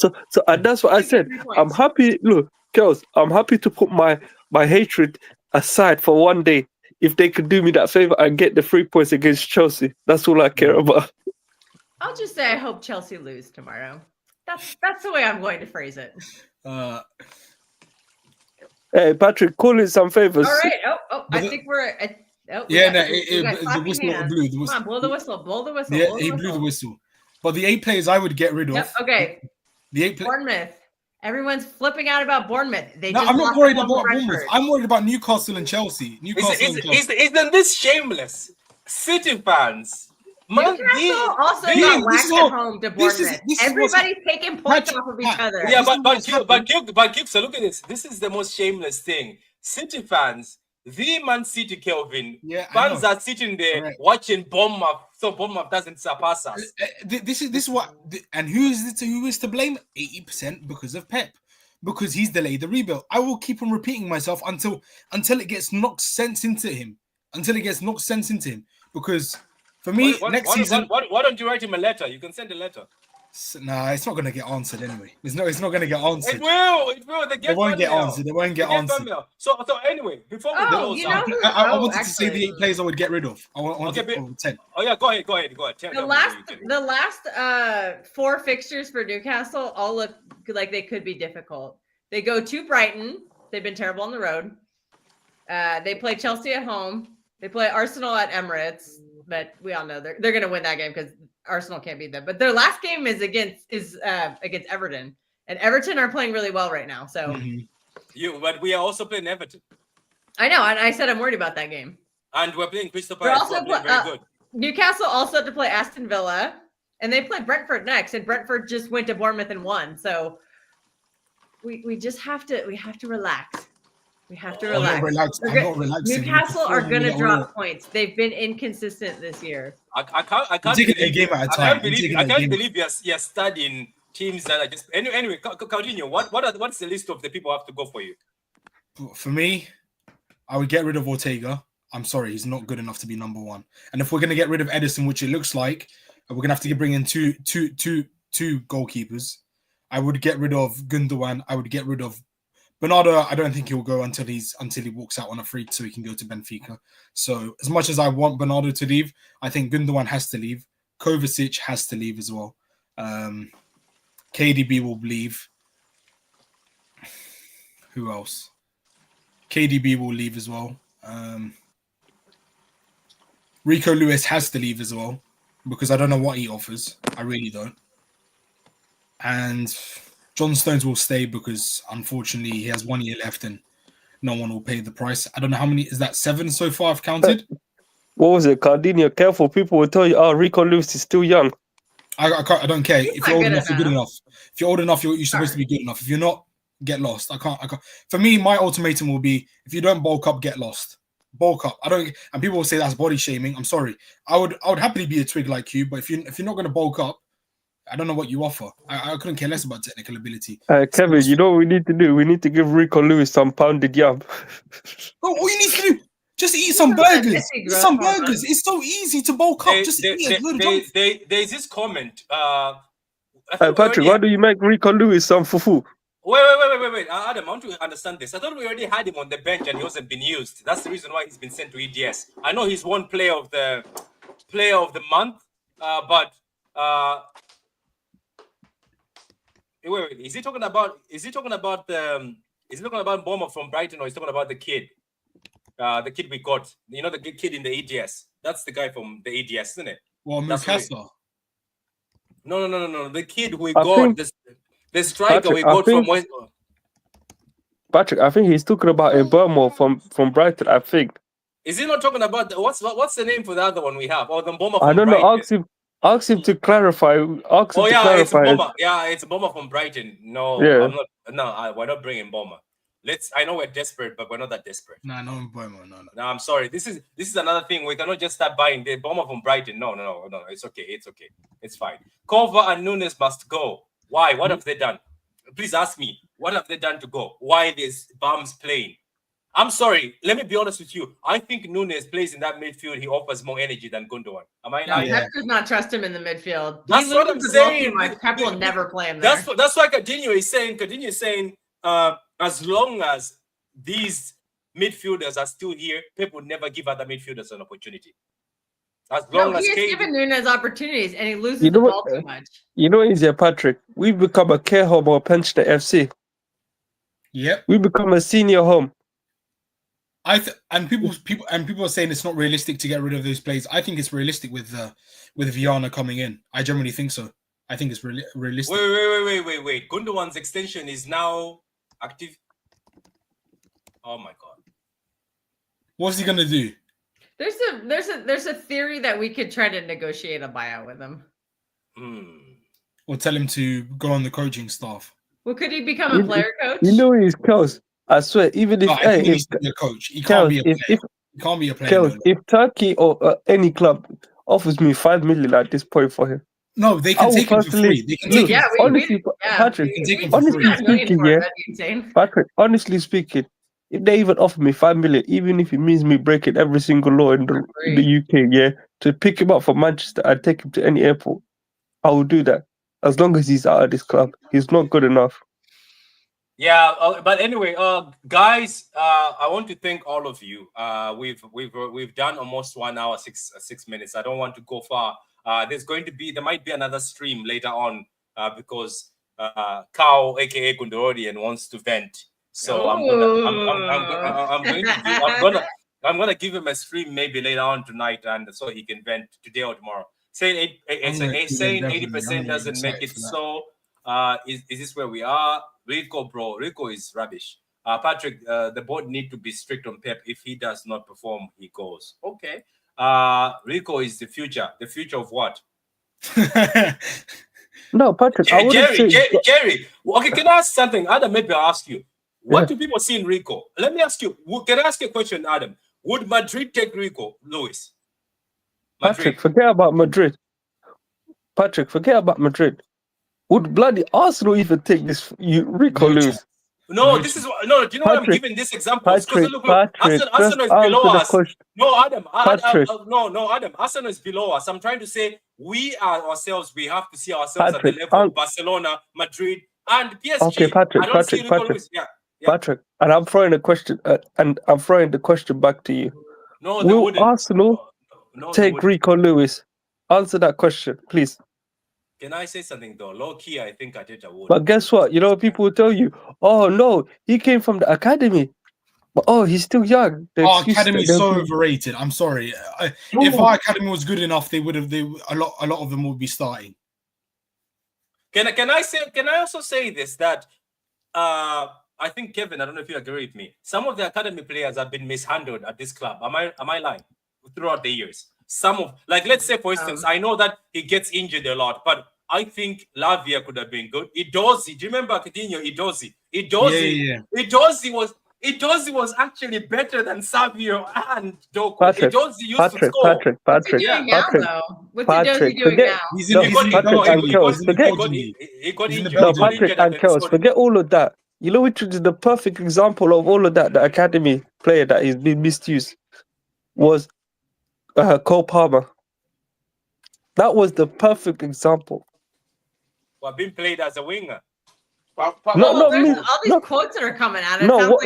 and that's what I said. I'm happy. Look, Girls, I'm happy to put my hatred aside for one day. If they could do me that favor and get the 3 points against Chelsea, that's all I care about. I'll just say I hope Chelsea lose tomorrow. That's the way I'm going to phrase it. Hey, Patrick, call in some favors. All right. I think we're at. We got the whistle hands. blew. The Come whistle. on, blow the whistle. Blow the whistle. Yeah, blow the he whistle. blew the whistle. But the 8 players I would get rid of. Yep, okay. The 8 players. Bournemouth. Everyone's flipping out about Bournemouth. I'm not worried about Bournemouth. I'm worried about Newcastle and Chelsea. Isn't this shameless? City fans. Newcastle also got whacked at home to Bournemouth. Everybody's taking points off of each other. Yeah, but Kip, so look at this. This is the most shameless thing. City fans, the Man City, Kelvin, fans are sitting there watching Bournemouth, so Bournemouth doesn't surpass us. This is what, and who is to blame? 80% because of Pep, because he's delayed the rebuild. I will keep on repeating myself until it gets knocked sense into him. Because for me, next season, why don't you write him a letter? You can send a letter. Nah, it's not going to get answered anyway. It's not going to get answered. It will. They won't get answered. They won't get answered. So anyway, before we close out, I wanted to say the 8 players I would get rid of. I want 10. Oh yeah, go ahead. 10. The last 4 fixtures for Newcastle all look like they could be difficult. They go to Brighton. They've been terrible on the road. They play Chelsea at home. They play Arsenal at Emirates, but we all know they're going to win that game because Arsenal can't beat them. But their last game is against Everton, and Everton are playing really well right now. So but we are also playing Everton. I know, and I said I'm worried about that game. And we're playing Crystal Palace. Very good. Newcastle also to play Aston Villa, and they play Brentford next. And Brentford just went to Bournemouth and won. So we just have to relax. We have to relax. I'm not relaxing. Newcastle are going to drop points. They've been inconsistent this year. I can't believe you're studying teams that are just anyway. Continue. What's the list of the people who have to go for you? For me, I would get rid of Ortega. I'm sorry, he's not good enough to be number 1. And if we're going to get rid of Edison, which it looks like, we're going to have to bring in two goalkeepers. I would get rid of Gundogan. I would get rid of Bernardo. I don't think he'll go until he walks out on a free, so he can go to Benfica. So as much as I want Bernardo to leave, I think Gundogan has to leave. Kovacic has to leave as well. KDB will leave. Who else? KDB will leave as well. Rico Lewis has to leave as well because I don't know what he offers. I really don't. And John Stones will stay because unfortunately he has 1 year left and no one will pay the price. I don't know how many. Is that 7 so far I've counted? What was it? Cardinio, careful. People will tell you, Rico Lewis is still young. I don't care. If you're old enough, you're good enough. If you're old enough, you're supposed to be good enough. If you're not, get lost. I can't. For me, my ultimatum will be: if you don't bulk up, get lost. Bulk up. And people will say that's body shaming. I'm sorry. I would happily be a twig like you, but if you're not going to bulk up, I don't know what you offer. I couldn't care less about technical ability. Kevin, you know what we need to do? We need to give Rico Lewis some pounded yam. All you need to do, just eat some burgers. Eat some burgers. It's so easy to bulk up. Just eat a good junk. There's this comment. Patrick, why do you make Rico Lewis some fufu? Wait. Adam, I want to understand this. I thought we already had him on the bench and he wasn't been used. That's the reason why he's been sent to EDS. I know he's won player of the month, but wait. Is he talking about Bomber from Brighton, or is he talking about the kid? The kid we got. You know, the kid in the EDS. That's the guy from the EDS, isn't it? Well, Mukasa. No. The kid we got. The striker Patrick, we got from West. Patrick, I think he's talking about a Burma from Brighton. I think. Is he not talking about what's the name for the other one we have? Or the Bomber from I don't Brighton? know. Ask him to clarify. It's Bomber. Yeah, it's Bomber from Brighton. No, yeah. I'm not. No, we're not bringing Bomber. I know we're desperate, but we're not that desperate. No, Bomber. No. No, I'm sorry. This is another thing. We cannot just start buying the Bomber from Brighton. No. It's okay. It's fine. Kova and Nunes must go. Why? What have they done? Please ask me. What have they done to go? Why these bums playing? I'm sorry. Let me be honest with you. I think Nunes plays in that midfield. He offers more energy than Gundogan. Am I lying? Pep does not trust him in the midfield. That's what I'm saying. Pep will never play him there. That's why Coutinho is saying. as long as these midfielders are still here, Pep would never give other midfielders an opportunity. As long No, as he has KD, given Nunes opportunities, and he loses You the know what? ball too much. You know what is here, Patrick? We've become a care home or Penster FC. Yep. We become a senior home. And people are saying it's not realistic to get rid of those players. I think it's realistic with Viana coming in. I generally think so. I think it's realistic. Wait. Gundogan's extension is now active. Oh my god. What's he gonna do? There's a theory that we could try to negotiate a buyout with him. Or tell him to go on the coaching staff. Well, could he become a player coach? You know he's Kels. I swear, even if No, I think he needs to be a coach. He can't be a player. He can't be a player. Kels, if Turkey or any club offers me 5 million at this point for him, no, they can take him for free. They can take him for free. Honestly, Patrick, honestly speaking, Patrick, honestly speaking, if they even offer me 5 million, even if it means me breaking every single law in the UK, to pick him up from Manchester and take him to any airport, I will do that. As long as he's out of this club, he's not good enough. Yeah, but anyway, guys, I want to thank all of you. We've done almost 1 hour 6 minutes. I don't want to go far. There might be another stream later on because Kao, aka Gundorodian, wants to vent. So I'm gonna give him a stream maybe later on tonight, and so he can vent today or tomorrow. Saying 80% doesn't make it so. Is this where we are? Rico is rubbish. Patrick, the board need to be strict on Pep. If he does not perform, he goes. Okay. Rico is the future. The future of what? No, Patrick. Jerry. Okay, can I ask something? Adam, maybe I'll ask you. What do people see in Rico? Let me ask you. Can I ask you a question, Adam? Would Madrid take Rico, Luis? Patrick, forget about Madrid. Would bloody Arsenal even take this Rico Lewis? No, this is do you know Patrick, what I'm giving this example? Because look, Arsenal is below us. No, Adam. Adam. Arsenal is below us. I'm trying to say we are ourselves. We have to see ourselves at the level of Barcelona, Madrid, and PSG. Okay, Patrick. Patrick, and I'm throwing a question, and I'm throwing the question back to you. No, will Arsenal take Rico Lewis? Answer that question, please. Can I say something though? Low key, I think Arteta would. But guess what? You know, people will tell you, "Oh no, he came from the academy." But he's still young. Our academy is so overrated. I'm sorry. If our academy was good enough, a lot of them would be starting. Can I also say this that I think Kevin, I don't know if you agree with me. Some of the academy players have been mishandled at this club. Am I lying? Throughout the years. Some of, like, let's say, for instance, I know that he gets injured a lot, but I think Lavia could have been good. Idozi, do you remember Coutinho? Idozi was actually better than Savio and Doku. Idozi used to score. Patrick. Forget all of that. You know which is the perfect example of all of that? The academy player that is being misused was Cole Palmer. That was the perfect example. Well, being played as a winger. All these quotes that are coming out. Not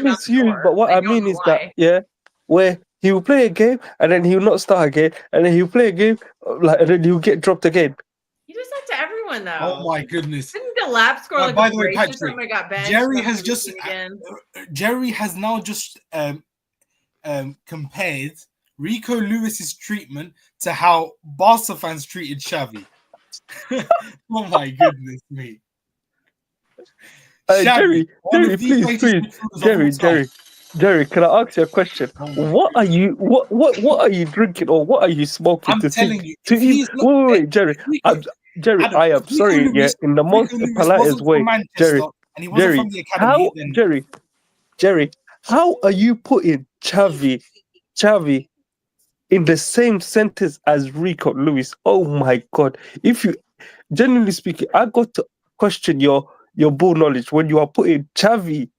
misused, but what I mean is that where he will play a game and then he will not start again, and then he'll play a game and then he'll get dropped again. He does that to everyone, though. Oh my goodness! Didn't the lap score by the way, Patrick, got benched? Jerry has now just compared Rico Lewis's treatment to how Barca fans treated Xavi. Oh my goodness me. Jerry, please. Jerry, can I ask you a question? What are you drinking or what are you smoking? I'm telling you. Wait, Jerry. I am sorry, in the most politest way. Jerry, how are you putting Xavi in the same sentence as Rico Lewis? Oh my God. If you, genuinely speaking, I got to question your ball knowledge when you are putting Xavi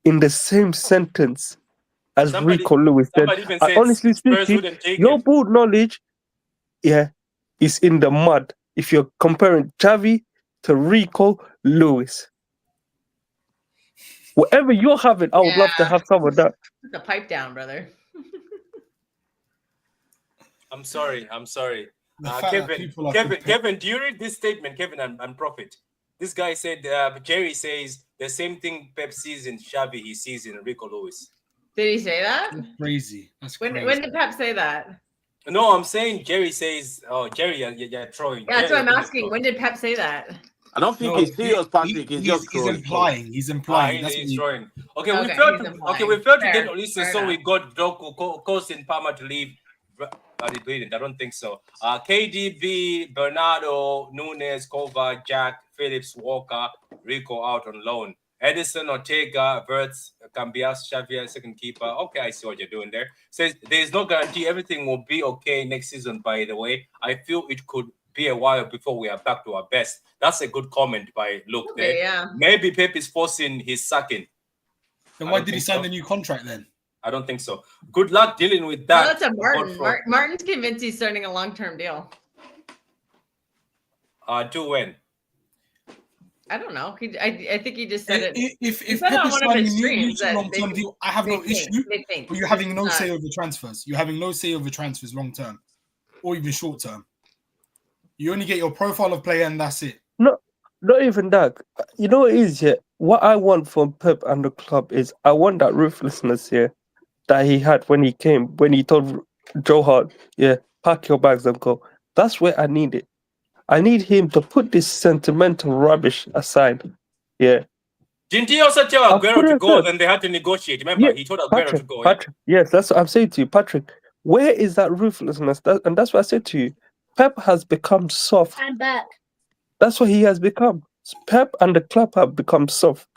in the same sentence as Rico Lewis. Then, honestly speaking, your ball knowledge, is in the mud if you're comparing Xavi to Rico Lewis. Whatever you're having, I would love to Yeah. have some of that. Put the pipe down, brother. I'm sorry. The fact that people are comparing- Kevin, do you read this statement, Kevin and Prophet? This guy said, Jerry says the same thing Pep sees in Xavi, he sees in Rico Lewis. Did he say that? That's crazy. That's When crazy. did Pep say that? No, I'm saying Jerry says, oh, Jerry, you're throwing. Yeah, that's Jerry, what I'm asking. When did Pep say that? I don't think No, he's serious, Patrick. He's just he's trolling. implying. He's implying. That's he's what throwing. Okay, Okay, we failed he's to implying. we failed to Fair, get Olisa, fair so we enough. got Doku, Cosin Palmer to leave. He didn't. I don't think so. KDB, Bernardo, Nunes, Kova, Jack, Phillips, Walker, Rico out on loan. Edison, Ortega, Verts, Cambias, Xavier, second keeper. Okay, I see what you're doing there. Says there's no guarantee everything will be okay next season, by the way. I feel it could be a while before we are back to our best. That's a good comment by Luke there. Okay, yeah. Maybe Pep is forcing his sacking. Then I why don't did he think sign so. the new contract then? I don't think so. Good luck dealing with Well, that. that's a Martin. Godfrey. Martin's convinced he's starting a long-term deal. To when? I don't know. I think he just said it. If He said Pep on is one of signing his a new streams that long-term they- deal, I have no issue. They think. But you're having no It's say not- over transfers. You're having no say over transfers long term, or even short term. You only get your profile of player, and that's it. Not even that. You know what it is, yeah? What I want from Pep and the club is I want that ruthlessness here that he had when he came, when he told Joe Hart, yeah, pack your bags and go. That's where I need it. I need him to put this sentimental rubbish aside. Yeah. Didn't he also tell I'll Aguero put to it go? aside. Then they had to negotiate. Remember, Yeah, he told Aguero to go. Yeah? Patrick, yes, that's what I'm saying to you, Patrick. Where is that ruthlessness? And that's what I said to you. Pep has become soft. I'm back. That's what he has become. Pep and the club have become soft.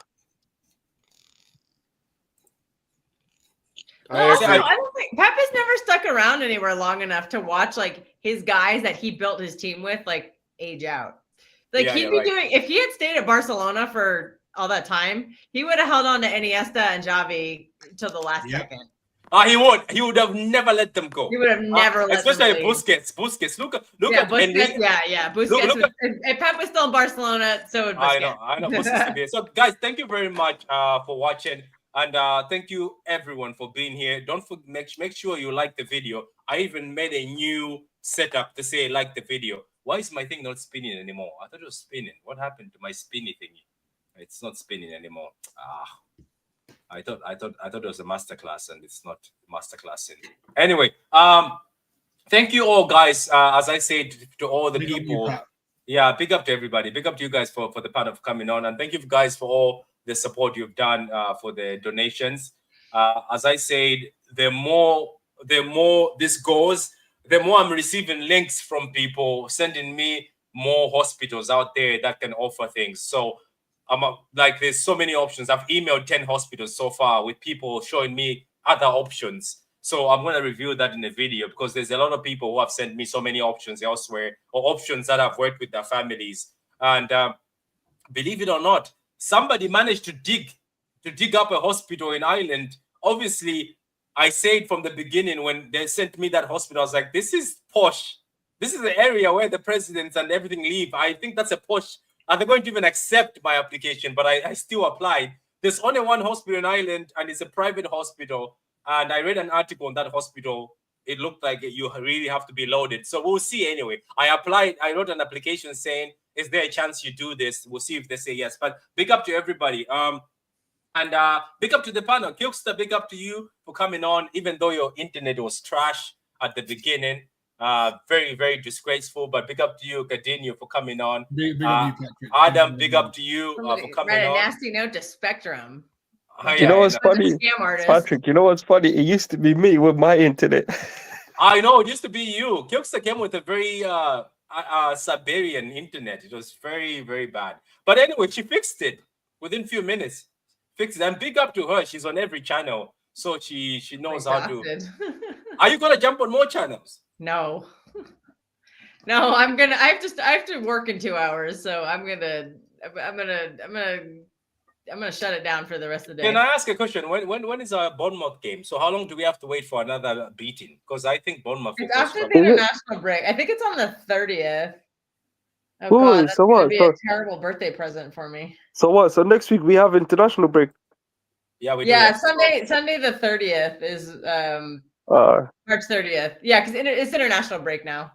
Well, also, agree. I don't think Pep has never stuck around anywhere long enough to watch like his guys that he built his team with like age out. Like Yeah, he'd you're be right. doing if he had stayed at Barcelona for all that time, he would have held on to Iniesta and Xavi till the last Yep. second. He would. He would have never let them go. He would have never let especially them leave. Busquets. Look Yeah, at Busquets. Henry. Yeah. Busquets. Look was, if Pep was still in Barcelona, so would Busquets. I know. Busquets to be. So, guys, thank you very much for watching, and thank you everyone for being here. Don't forget, make sure you like the video. I even made a new setup to say like the video. Why is my thing not spinning anymore? I thought it was spinning. What happened to my spinny thingy? It's not spinning anymore. I thought it was a masterclass, and it's not masterclass. Anyway, thank you all, guys. As I said to all the Big up you, people, Pat. yeah, big up to everybody. Big up to you guys for the part of coming on, and thank you guys for all the support you've done for the donations. As I said, the more this goes, the more I'm receiving links from people sending me more hospitals out there that can offer things. So like there's so many options. I've emailed 10 hospitals so far with people showing me other options. So I'm going to review that in a video because there's a lot of people who have sent me so many options elsewhere or options that I've worked with their families. And believe it or not, somebody managed to dig up a hospital in Ireland. Obviously, I said from the beginning when they sent me that hospital, I was like, this is posh. This is the area where the presidents and everything live. I think that's a posh. Are they going to even accept my application? But I still applied. There's only one hospital in Ireland, and it's a private hospital. And I read an article on that hospital. It looked like you really have to be loaded. So we'll see anyway. I applied. I wrote an application saying, is there a chance you do this? We'll see if they say yes. But big up to everybody. And big up to the panel. Kilkster, big up to you for coming on, even though your internet was trash at the beginning. Very, very disgraceful. But big up to you, Cadinho, for coming on. Big up you, Patrick. Adam, big up to you for Somebody coming write a on. nasty note to Spectrum. You know what's One of the funny, Scam artists. Patrick? You know what's funny? It used to be me with my internet. I know, it used to be you. Kilkster came with a very Siberian internet. It was very, very bad. But anyway, she fixed it within a few minutes. Fixed it. And big up to her. She's on every channel. So she knows how to. Exhausted. Are you gonna jump on more channels? No. No, I have to work in 2 hours, so I'm gonna shut it down for the rest of the day. Can I ask a question? When is our Bournemouth game? So how long do we have to wait for another beating? Because I think Bournemouth will It's go after strong. the international break. I think it's on the 30th. Oh Ooh, god, that's so gonna what? be a terrible birthday present for me. So what? So next week we have international break. Yeah, we do. Yeah, Have Sunday the 30th is Uh, March 30th. Yeah, because it's international break now.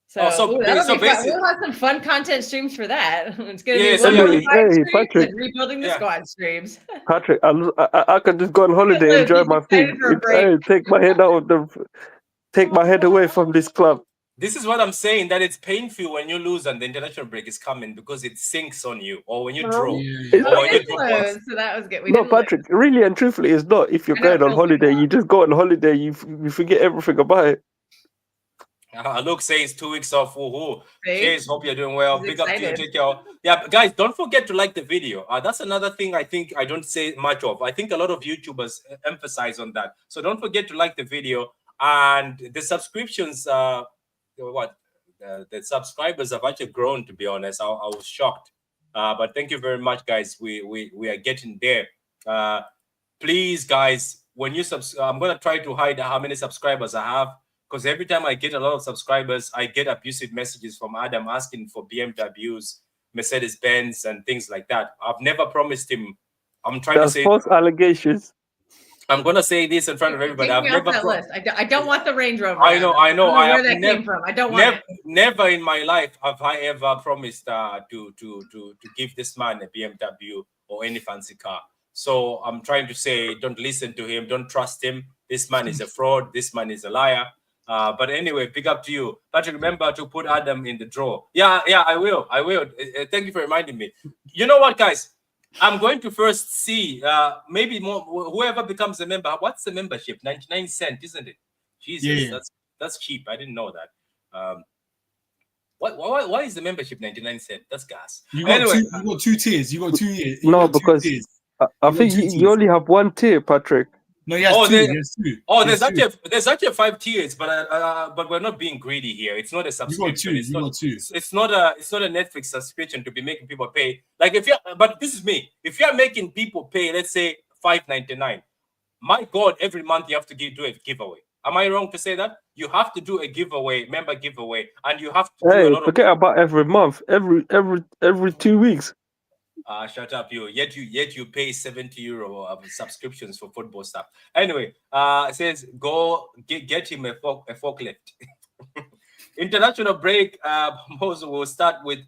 So, so that'll so be fun. basically, We'll have some fun content streams for that. It's gonna Yeah, be so Live yeah, on we- Side hey, streams Patrick. and rebuilding the Yeah. squad streams. Patrick, I can just go on holiday, Look, enjoy he's my excited thing. for a break. Hey, take my head away from this club. this is what I'm saying, that it's painful when you lose and the international break is coming because it sinks on you, or when you draw. Yeah. Or We when you didn't draw points. lose, so that was good. We No, didn't lose. Patrick, really and truthfully, it's not. If you're I don't going on feel like holiday, you just go on holiday, you forget everything about it. Luke says 2 weeks off. Woohoo. See? Cheers, hope you're doing well. He's Big up to you. excited. Take care. Yeah, but guys, don't forget to like the video. That's another thing I think I don't say much of. I think a lot of YouTubers emphasize on that. So don't forget to like the video. And the subscriptions, the subscribers have actually grown, to be honest. I was shocked. But thank you very much, guys. We are getting there. Please, guys, when you I'm going to try to hide how many subscribers I have, because every time I get a lot of subscribers, I get abusive messages from Adam asking for BMWs, Mercedes-Benz, and things like that. I've never promised him. I'm trying That's to say false allegations. I'm gonna say this in front of everybody. Take I've me off never that list. I don't want the Range Rover. I know. don't know I where have that came from. I don't want it. Never in my life have I ever promised to give this man a BMW or any fancy car. So I'm trying to say, don't listen to him, don't trust him. This man is a fraud. This man is a liar. But anyway, big up to you, Patrick. Remember to put Adam in the draw. Yeah, I will. Thank you for reminding me. You know what, guys? I'm going to first see maybe more whoever becomes a member. What's the membership? 99 cents, isn't it? Jesus, Yeah. that's cheap. I didn't know that. Why is the membership 99 cents? That's gas. You got Anyway, you got 2 tiers. You got 2 years. No, because I think you only have one tier, Patrick. No, he has two. He has two. Oh, He has there's actually 5 tiers, but we're not being greedy here. It's not a subscription. You got two. It's not a Netflix subscription to be making people pay. Like but this is me. If you're making people pay, let's say $5.99, my God, every month you have to do a giveaway. Am I wrong to say that? You have to do a giveaway, member giveaway, and you have to do a lot forget about every month, every 2 weeks. Shut up, you. Yet you pay €70 of subscriptions for football stuff. Anyway, it says go get him a forklift. International break. Moses will start with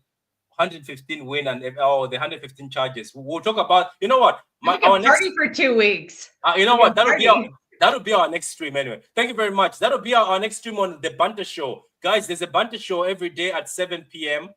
115 win and the 115 charges. We'll talk about. You know what? Our party for 2 weeks. You know what? That'll be our next stream anyway. Thank you very much. That'll be our next stream on the Banter Show, guys. There's a Banter Show every day at 7 p.m.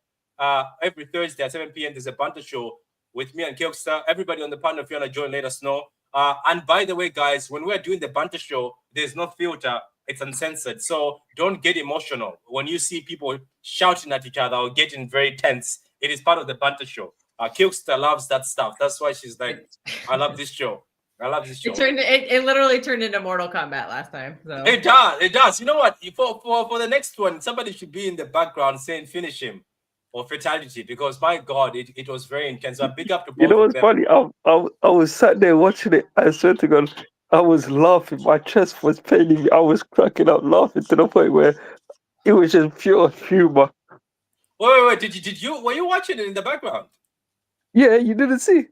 Every Thursday at 7 p.m. There's a Banter Show with me and Kilkstar. Everybody on the panel, if you want to join, let us know. And by the way, guys, when we're doing the Banter Show, there's no filter. It's uncensored. So don't get emotional. When you see people shouting at each other or getting very tense, it is part of the Banter Show. Kilkstar loves that stuff. That's why she's like, I love this show. I love this show. It literally turned into Mortal Kombat last time. So It does. You know what? For the next one, somebody should be in the background saying finish him or fatality, because my God, it was very intense. So big up to both. You know what's funny? I was sat there watching it. I swear to God, I was laughing. My chest was paining me. I was cracking up laughing to the point where it was just pure humor. Wait. Were you watching it in the background? Yeah, you didn't see.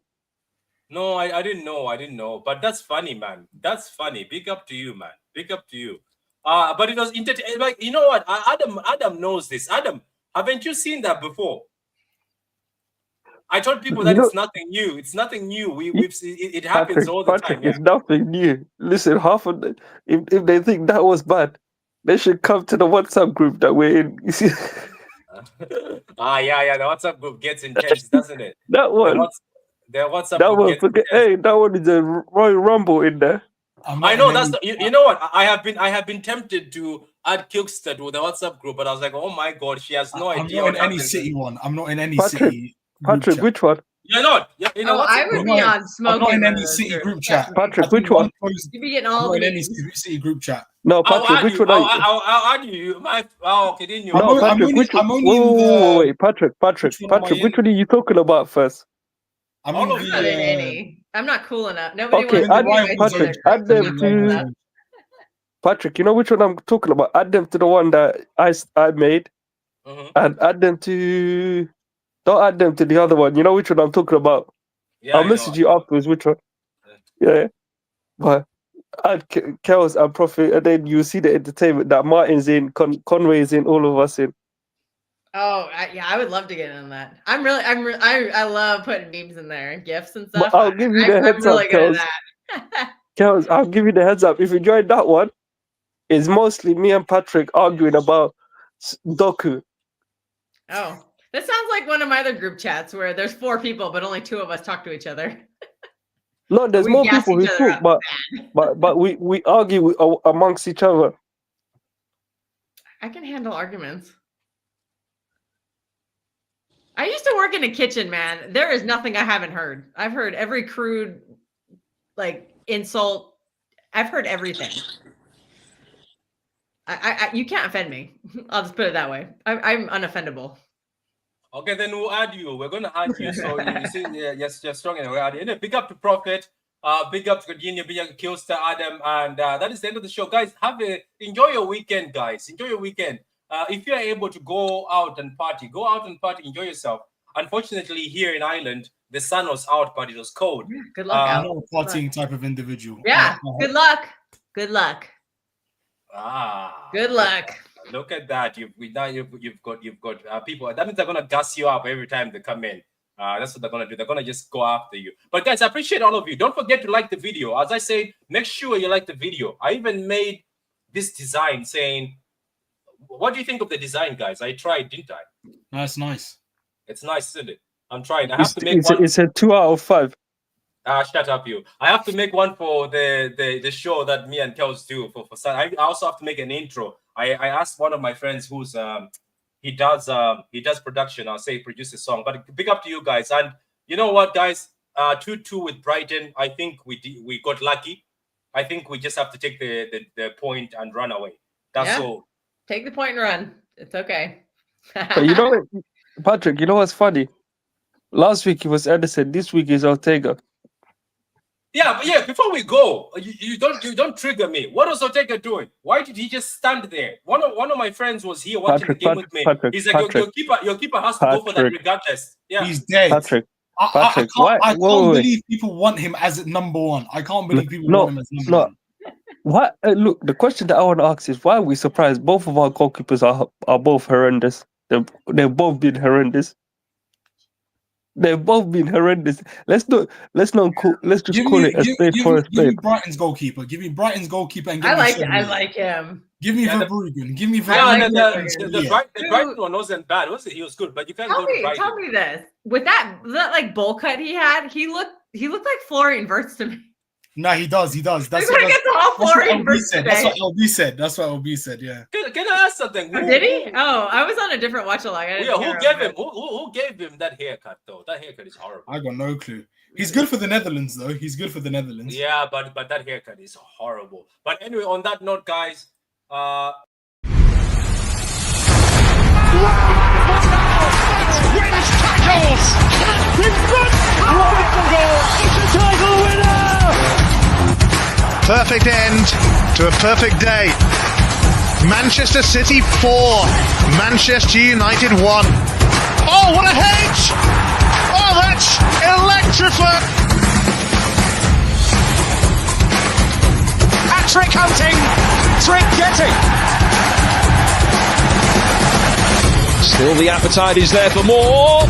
No, I didn't know. But that's funny, man. That's funny. Big up to you, man. Big up to you. But it was entertaining. Like, you know what? Adam knows this. Adam, haven't you seen that before? I told people that it's nothing new. It's nothing new. It happens all the time. Yeah. It's nothing new. Listen, half of the, if they think that was bad, they should come to the WhatsApp group that we're in. You see? Yeah. The WhatsApp group gets intense, doesn't it? That one. The WhatsApp that group one. gets Forget. intense. Hey, that one is a Royal Rumble in there. I know that's you know what, I have been tempted to add Kilkstar to the WhatsApp group, but I was like, oh my God, she has no idea. I'm not in any city one. I'm not in any Patrick, city. Patrick, which one? You're not. Yeah, you know. I would be on smoking. I'm not in any city group chat. Patrick, which one? You'd be getting I'm all not in the any city group chat. No, Patrick, which one are you? I'll add you. Okay, didn't you? No, Patrick, which one? Wait, Patrick, which one are you talking about first? I'm not in any. I'm not cool enough. Nobody Okay, wants add them to. Patrick, you know which one I'm talking about? Add them to the one that I made, and add them to. Don't add them to the other one. You know which one I'm talking about? Yeah, I'll I message know. you afterwards, which one? Yeah. But add Kels and Prophet, and then you see the entertainment that Martin's in, Conway's in, all of us in. Oh, yeah, I would love to get in on that. I love putting memes in there and gifs and But stuff. I'll give you the I'm heads really up, good Kels. at that. Kels, I'll give you the heads up. If you join that one, it's mostly me and Patrick arguing about Doku. Oh, this sounds like one of my other group chats where there's 4 people, but only 2 of us talk to each other. No, there's We more gas people who each other talk, up. but we argue amongst each other. I can handle arguments. I used to work in a kitchen, man. There is nothing I haven't heard. I've heard every crude, like, insult. I've heard everything. You can't offend me. I'll just put it that way. I'm unoffendable. Okay, then we'll add you. We're gonna add you. So you see, yes, you're strong and we're adding. Anyway, big up to Prophet. Big up to Virginia, big up to Killstar Adam, and that is the end of the show, guys. Enjoy your weekend, guys. Enjoy your weekend. If you are able to go out and party, enjoy yourself. Unfortunately, here in Ireland, the sun was out, but it was cold. Yeah, good luck I'm out. not a partying type of individual. Yeah, good luck. Good luck. Good luck. Look at that. You've got people. That means they're gonna gas you up every time they come in. That's what they're gonna do. They're gonna just go after you. But guys, I appreciate all of you. Don't forget to like the video. As I said, make sure you like the video. I even made this design saying, what do you think of the design, guys? I tried, didn't I? That's nice. It's nice, isn't it? I'm trying. I have to make It's a 2 out of 5. Shut up, you. I have to make one for the show that me and Kels do for I also have to make an intro. I asked one of my friends who's he does production. I'll say produce a song. But big up to you guys. And you know what, guys? 2-2 with Brighton. I think we got lucky. I think we just have to take the point and run away. That's all. Take the point and run. It's okay. But you know what, Patrick, you know what's funny? Last week it was Edison, this week is Ortega. Yeah, but before we go, you don't trigger me. What was Ortega doing? Why did he just stand there? One of my friends was here watching the game with me. He's like, your keeper has to go for that regardless. Yeah. He's dead. Patrick, I can't believe people want him as number 1. I can't believe people want him as number 1. What? Look, the question that I want to ask is, why are we surprised? Both of our goalkeepers are both horrendous. They've both been horrendous. They've both been horrendous. Let's just call it a spade for a spade. Give me Brighton's goalkeeper. Give me Brighton's goalkeeper and give me I like him. Give me Verbruggen. Give me Verbruggen. The Brighton one wasn't bad, was it? He was good, but you can't go to Brighton. Tell me this. With that like bowl cut he had, he looked like Florian Wirtz to me. No, he does. That's what LB said. That's what LB said. Yeah. Can I ask something? Did he? Oh, I was on a different watch along. Who gave him that haircut though? That haircut is horrible. I got no clue. He's good for the Netherlands though. Yeah, but that haircut is horrible. But anyway, on that note, guys, wins tackles. It's a title winner. Perfect end to a perfect day. Manchester City 4, Manchester United 1. Oh, what a hedge! Oh, that's electrifying! Hat-trick hunting, trick getting. Still the appetite is there for more.